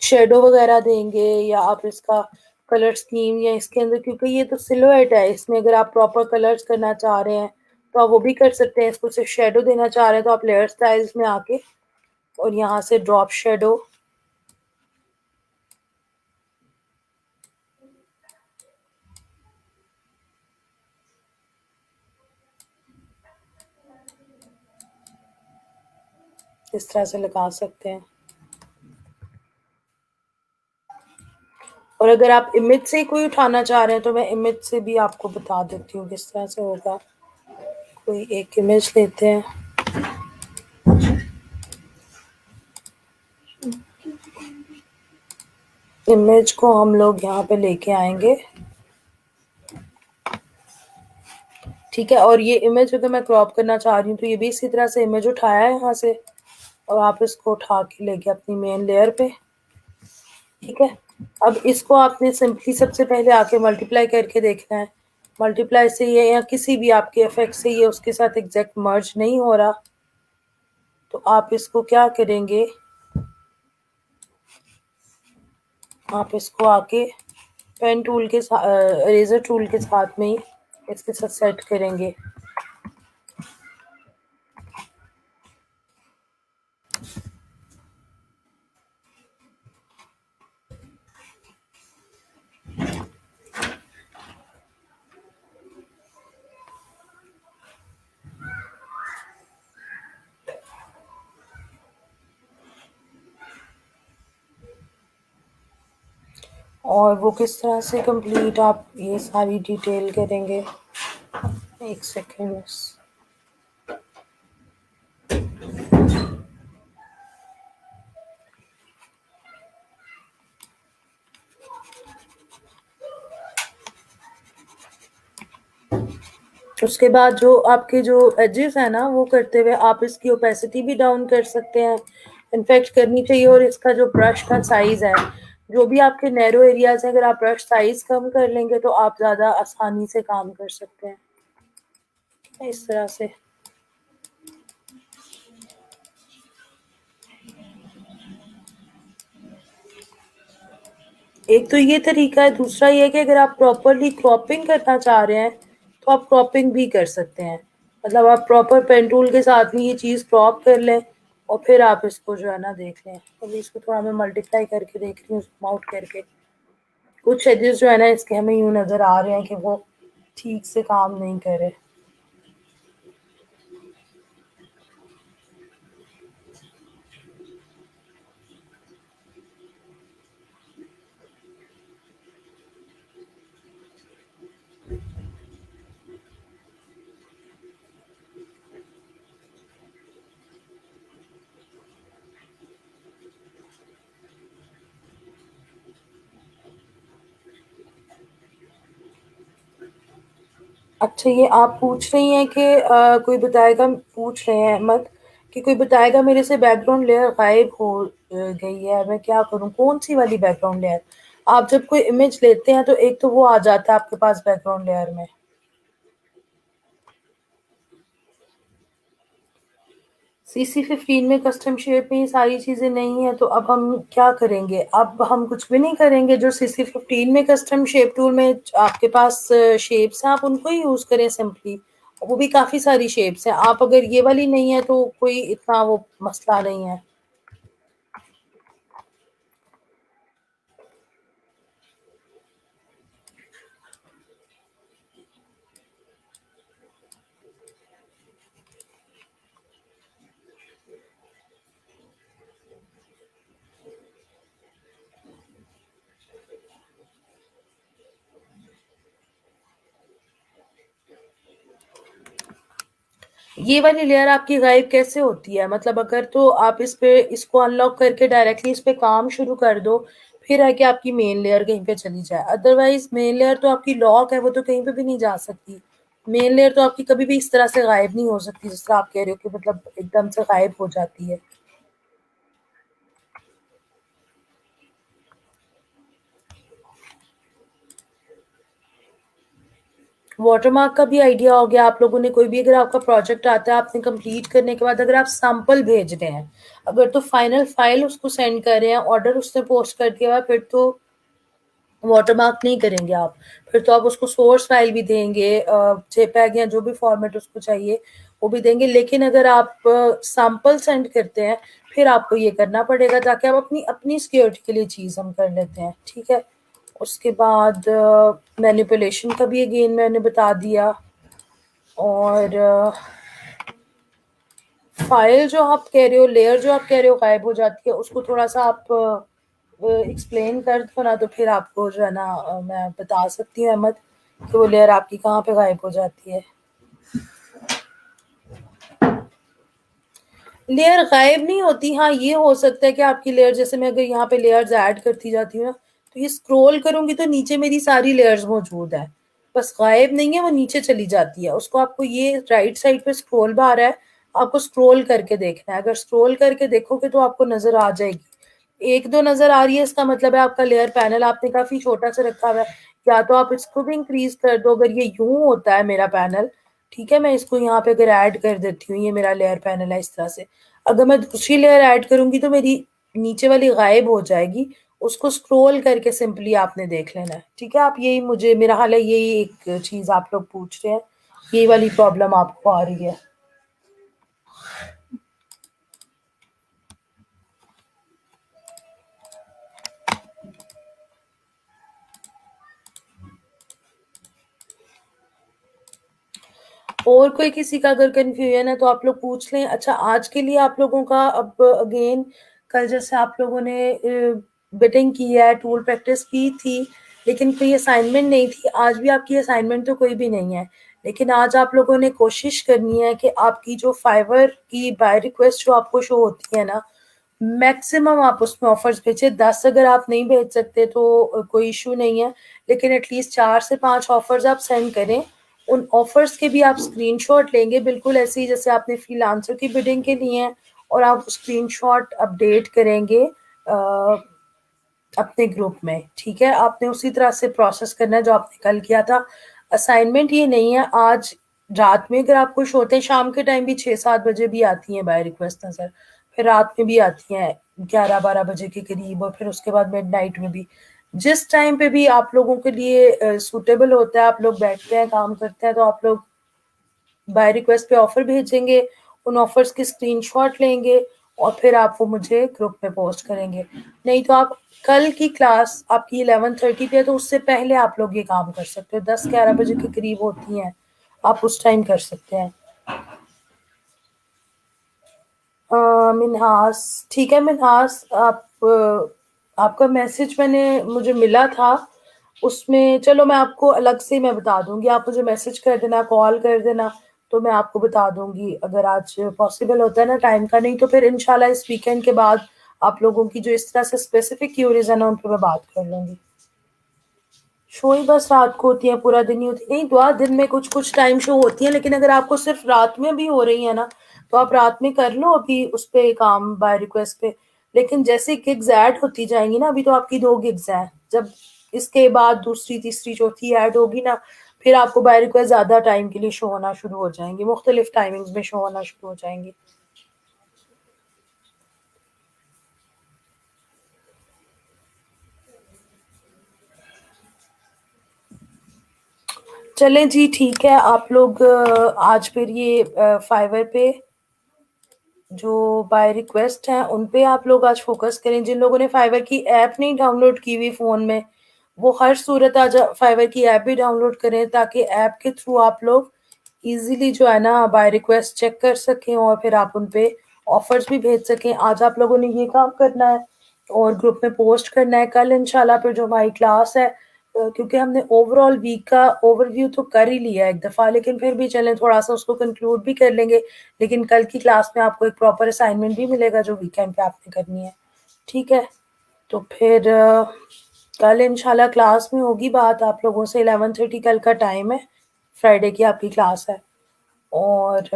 शेडो वगैरह देंगे या आप इसका कलर स्कीम या इसके अंदर, क्योंकि ये तो सिलुएट है, इसमें अगर आप प्रॉपर कलर्स करना चाह रहे हैं तो आप वो भी कर सकते हैं। इसको सिर्फ शेडो देना चाह रहे हैं तो आप लेयर स्टाइल्स में आके और यहाँ से ड्रॉप शेडो, इस तरह से लगा सकते हैं। और अगर आप इमेज से कोई उठाना चाह रहे हैं तो मैं इमेज से भी आपको बता देती हूँ किस तरह से होगा। कोई एक इमेज लेते हैं, इमेज को हम लोग यहाँ पे लेके आएंगे, ठीक है। और ये इमेज अगर मैं क्रॉप करना चाह रही हूँ तो ये भी इसी तरह से इमेज उठाया है यहाँ से, और आप इसको उठा के लेके अपनी मेन लेयर पे, ठीक है। अब इसको आपने सिंपली सबसे पहले आके मल्टीप्लाई करके देखना है। मल्टीप्लाई से ये या किसी भी आपके इफेक्ट से ये उसके साथ एग्जैक्ट मर्ज नहीं हो रहा, तो आप इसको क्या करेंगे, आप इसको आके पेन टूल के साथ, इरेजर टूल के साथ में ही इसके साथ सेट करेंगे। और वो किस तरह से कंप्लीट आप ये सारी डिटेल करेंगे, एक सेकेंड बस। उसके बाद जो आपके जो एजेस है ना, वो करते हुए आप इसकी ओपेसिटी भी डाउन कर सकते हैं, इनफैक्ट करनी चाहिए। और इसका जो ब्रश का साइज है, जो भी आपके नैरो एरियाज है, अगर आप ब्रश साइज कम कर लेंगे तो आप ज्यादा आसानी से काम कर सकते हैं, इस तरह से। एक तो ये तरीका है, दूसरा ये है कि अगर आप प्रॉपरली क्रॉपिंग करना चाह रहे हैं तो आप क्रॉपिंग भी कर सकते हैं। मतलब आप प्रॉपर पेन टूल के साथ में ये चीज क्रॉप कर लें और फिर आप इसको जो है ना देख लें। अभी इसको थोड़ा मैं मल्टीप्लाई करके देख रही हूँ, जूम आउट करके। कुछ एजेस जो है ना इसके हमें यूं नजर आ रहे हैं कि वो ठीक से काम नहीं कर रहे। अच्छा, ये आप पूछ रही हैं कि कोई बताएगा, पूछ रहे हैं मत, कि कोई बताएगा मेरे से बैकग्राउंड लेयर गायब हो गई है, मैं क्या करूं, कौन सी वाली बैकग्राउंड लेयर। आप जब कोई इमेज लेते हैं तो एक तो वो आ जाता है आपके पास बैकग्राउंड लेयर में। CC15 में कस्टम शेप में ये सारी चीजें नहीं है, तो अब हम क्या करेंगे, अब हम कुछ भी नहीं करेंगे। जो CC15 में कस्टम शेप टूल में आपके पास शेप्स हैं, आप उनको ही यूज करें सिंपली। वो भी काफी सारी शेप्स हैं, आप अगर ये वाली नहीं है तो कोई इतना वो मसला नहीं है। ये वाली लेयर आपकी गायब कैसे होती है, मतलब अगर तो आप इस पे इसको अनलॉक करके डायरेक्टली इस पे काम शुरू कर दो, फिर है कि आपकी मेन लेयर कहीं पे चली जाए। अदरवाइज मेन लेयर तो आपकी लॉक है, वो तो कहीं पे भी नहीं जा सकती। मेन लेयर तो आपकी कभी भी इस तरह से गायब नहीं हो सकती, जिस तरह आप कह रहे हो कि मतलब एकदम से गायब हो जाती है। वाटरमार्क का भी आइडिया हो गया आप लोगों ने। कोई भी अगर आपका प्रोजेक्ट आता है, आपने कंप्लीट करने के बाद अगर आप सैंपल भेज रहे हैं, अगर तो फाइनल फाइल उसको सेंड कर रहे हैं, ऑर्डर उसने पोस्ट कर दिया हुआ है, फिर तो वाटरमार्क नहीं करेंगे आप। फिर तो आप उसको सोर्स फाइल भी देंगे, जेपैग या जो भी फॉर्मेट उसको चाहिए वो भी देंगे। लेकिन अगर आप सैंपल सेंड करते हैं, फिर आपको ये करना पड़ेगा, ताकि आप अपनी अपनी सिक्योरिटी के लिए चीज हम कर लेते हैं, ठीक है। उसके बाद मैनिपुलेशन का भी अगेन मैंने बता दिया। और फाइल जो आप कह रहे हो, लेयर जो आप कह रहे हो गायब हो जाती है, उसको थोड़ा सा आप एक्सप्लेन कर दो ना, तो फिर आपको जो है ना मैं बता सकती हूँ अहमद, कि वो लेयर आपकी कहाँ पे गायब हो जाती है। लेयर गायब नहीं होती, हाँ ये हो सकता है कि आपकी लेयर, जैसे मैं अगर यहाँ पे लेयर्स ऐड करती जाती हूँ ना, तो ये स्क्रॉल करूंगी तो नीचे मेरी सारी लेयर्स मौजूद है, बस गायब नहीं है, वो नीचे चली जाती है। उसको आपको ये राइट साइड पे स्क्रॉल बार है, आपको स्क्रॉल करके देखना है। अगर स्क्रॉल करके देखोगे तो आपको नजर आ जाएगी। एक दो नजर आ रही है, इसका मतलब है आपका लेयर पैनल आपने काफी छोटा सा रखा हुआ है। या तो आप इसको भी इंक्रीज कर दो। अगर ये यूं होता है मेरा पैनल, ठीक है, मैं इसको यहाँ पे अगर ऐड कर देती हूँ, ये मेरा लेयर पैनल है इस तरह से। अगर मैं दूसरी लेयर ऐड करूंगी तो मेरी नीचे वाली गायब हो जाएगी। उसको स्क्रॉल करके सिंपली आपने देख लेना है, ठीक है। आप यही, मुझे मेरा हाल है, यही एक चीज आप लोग पूछ रहे हैं, यही वाली प्रॉब्लम आपको आ रही है। और कोई किसी का अगर कंफ्यूजन है तो आप लोग पूछ लें। अच्छा, आज के लिए आप लोगों का अब अगेन, कल जैसे आप लोगों ने बिटिंग की है, टूल प्रैक्टिस की थी, लेकिन कोई असाइनमेंट नहीं थी। आज भी आपकी असाइनमेंट तो कोई भी नहीं है, लेकिन आज आप लोगों ने कोशिश करनी है कि आपकी जो फाइवर की बाय रिक्वेस्ट जो आपको शो होती है ना, मैक्सिमम आप उसमें ऑफर्स भेजें। 10 अगर आप नहीं भेज सकते तो कोई इशू नहीं है, लेकिन एटलीस्ट 4 से 5 ऑफर्स आप सेंड करें। उन ऑफर्स के भी आप स्क्रीनशॉट लेंगे, बिल्कुल ऐसे ही जैसे आपने फ्रीलांसर की बिडिंग के लिए हैं, और आप स्क्रीनशॉट अपडेट करेंगे अपने ग्रुप में, ठीक है। आपने उसी तरह से प्रोसेस करना है जो आपने कल किया था। असाइनमेंट ये नहीं है आज रात में, अगर आप खुश होते हैं, शाम के टाइम भी 6-7 बजे भी आती हैं बाय रिक्वेस्ट नजर, फिर रात में भी आती हैं 11-12 बजे के करीब, और फिर उसके बाद मिडनाइट में भी। जिस टाइम पे भी आप लोगों के लिए सूटेबल होता है, आप लोग बैठते हैं, काम करते हैं, तो आप लोग बाय रिक्वेस्ट पे ऑफर भेजेंगे, उन ऑफर्स की स्क्रीनशॉट लेंगे, और फिर आप वो मुझे ग्रुप में पोस्ट करेंगे। नहीं तो आप कल की क्लास आपकी 11:30 पे है, तो उससे पहले आप लोग ये काम कर सकते हो, 10-11 बजे के करीब होती हैं, आप उस टाइम कर सकते हैं। मिन्हास, ठीक है मिन्हास, आप आपका मैसेज मैंने मुझे मिला था, उसमें चलो मैं आपको अलग से मैं बता दूंगी, आप मुझे मैसेज कर देना, कॉल कर देना, तो मैं आपको बता दूंगी अगर आज पॉसिबल होता है ना टाइम का। नहीं तो फिर इंशाल्लाह इस वीकेंड के बाद आप लोगों की जो इस तरह से स्पेसिफिक क्यूरीज है ना, उन पर मैं बात कर लूंगी। शो ही बस रात को होती है, पूरा दिन नहीं होती। नहीं दुआ, दिन में कुछ कुछ टाइम शो होती है, लेकिन अगर आपको सिर्फ रात में भी हो रही है ना, तो आप रात में कर लो अभी उस पे काम बाय रिक्वेस्ट पे। लेकिन जैसे गिग्स ऐड होती जाएंगी ना, अभी तो आपकी 2 गिग्स हैं, जब इसके बाद दूसरी तीसरी चौथी ऐड होगी ना, फिर आपको बाय रिक्वेस्ट ज्यादा टाइम के लिए शो होना शुरू हो जाएंगी, मुख्तलिफ टाइमिंग्स में शो होना शुरू हो जाएंगी। चलें जी, ठीक है। आप लोग आज फिर ये फाइवर पे जो बाय रिक्वेस्ट हैं उन पे आप लोग आज फोकस करें। जिन लोगों ने फाइवर की ऐप नहीं डाउनलोड की हुई फ़ोन में, वो हर सूरत आज फाइवर की ऐप भी डाउनलोड करें, ताकि ऐप के थ्रू आप लोग इजीली जो है ना बाय रिक्वेस्ट चेक कर सकें, और फिर आप उन पे ऑफर्स भी भेज सकें। आज आप लोगों ने ये काम करना है और ग्रुप में पोस्ट करना है। कल इंशाल्लाह फिर जो हमारी क्लास है, क्योंकि हमने ओवरऑल वीक का ओवरव्यू तो कर ही लिया एक दफ़ा, लेकिन फिर भी चलें थोड़ा सा उसको कंक्लूड भी कर लेंगे। लेकिन कल की क्लास में आपको एक प्रॉपर असाइनमेंट भी मिलेगा जो वीकेंड पे आपने करनी है, ठीक है। तो फिर कल इंशाल्लाह क्लास में होगी बात आप लोगों से। 11:30 कल का टाइम है, फ्राइडे की आपकी क्लास है। और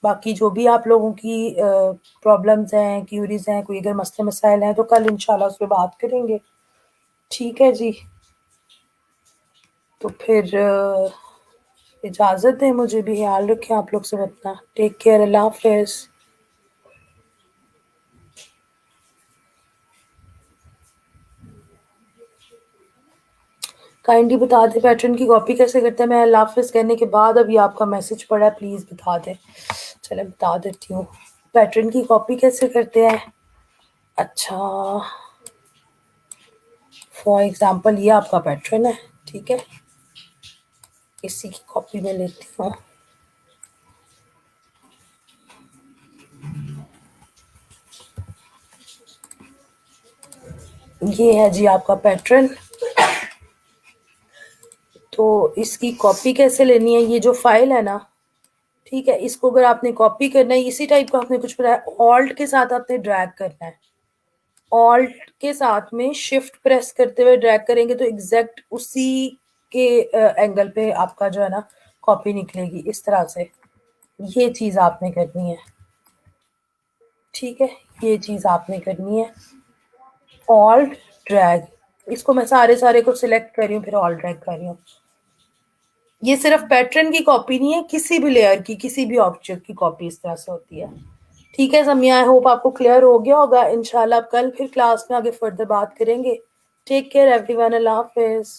बाकी जो भी आप लोगों की प्रॉब्लम्स हैं, क्यूरीज हैं, कोई अगर मसले मसाइल हैं, तो कल इंशाल्लाह उस पर बात करेंगे, ठीक है जी। तो फिर इजाज़त दें मुझे भी, ख्याल रखें आप लोग सब अपना, टेक केयर, अल्लाह हाफिज़। काइंडली बता दें पैटर्न की कॉपी कैसे करते हैं। मैं अल्लाह हाफिज़ कहने के बाद अभी आपका मैसेज पड़ा है, प्लीज़ बता दें। चले बता देती हूँ, पैटर्न की कॉपी कैसे करते हैं। अच्छा, फॉर एग्जांपल ये आपका पैटर्न है, ठीक है, इसी की कॉपी में लेती हूँ। ये है जी आपका पैटर्न। तो इसकी कॉपी कैसे लेनी है, ये जो फाइल है ना, ठीक है, इसको अगर आपने कॉपी करना है, इसी टाइप का आपने कुछ बनाया, ऑल्ट के साथ आपने ड्रैग करना है, ऑल्ट के साथ में शिफ्ट प्रेस करते हुए ड्रैग करेंगे तो एग्जैक्ट उसी के एंगल पे आपका जो है ना कॉपी निकलेगी इस तरह से। ये चीज आपने करनी है, ठीक है, ये चीज आपने करनी है। ऑल्ट ड्रैग, इसको मैं सारे को सिलेक्ट कर रही हूँ फिर ऑल्ट ड्रैग कर रही हूँ। ये सिर्फ पैटर्न की कॉपी नहीं है, किसी भी लेयर की, किसी भी ऑब्जेक्ट की कॉपी इस तरह से होती है। ठीक है समिया, आई होप आपको क्लियर हो गया होगा। इंशाल्लाह कल फिर क्लास में आगे फर्दर बात करेंगे। टेक केयर एवरीवन, अल्लाह हाफिज।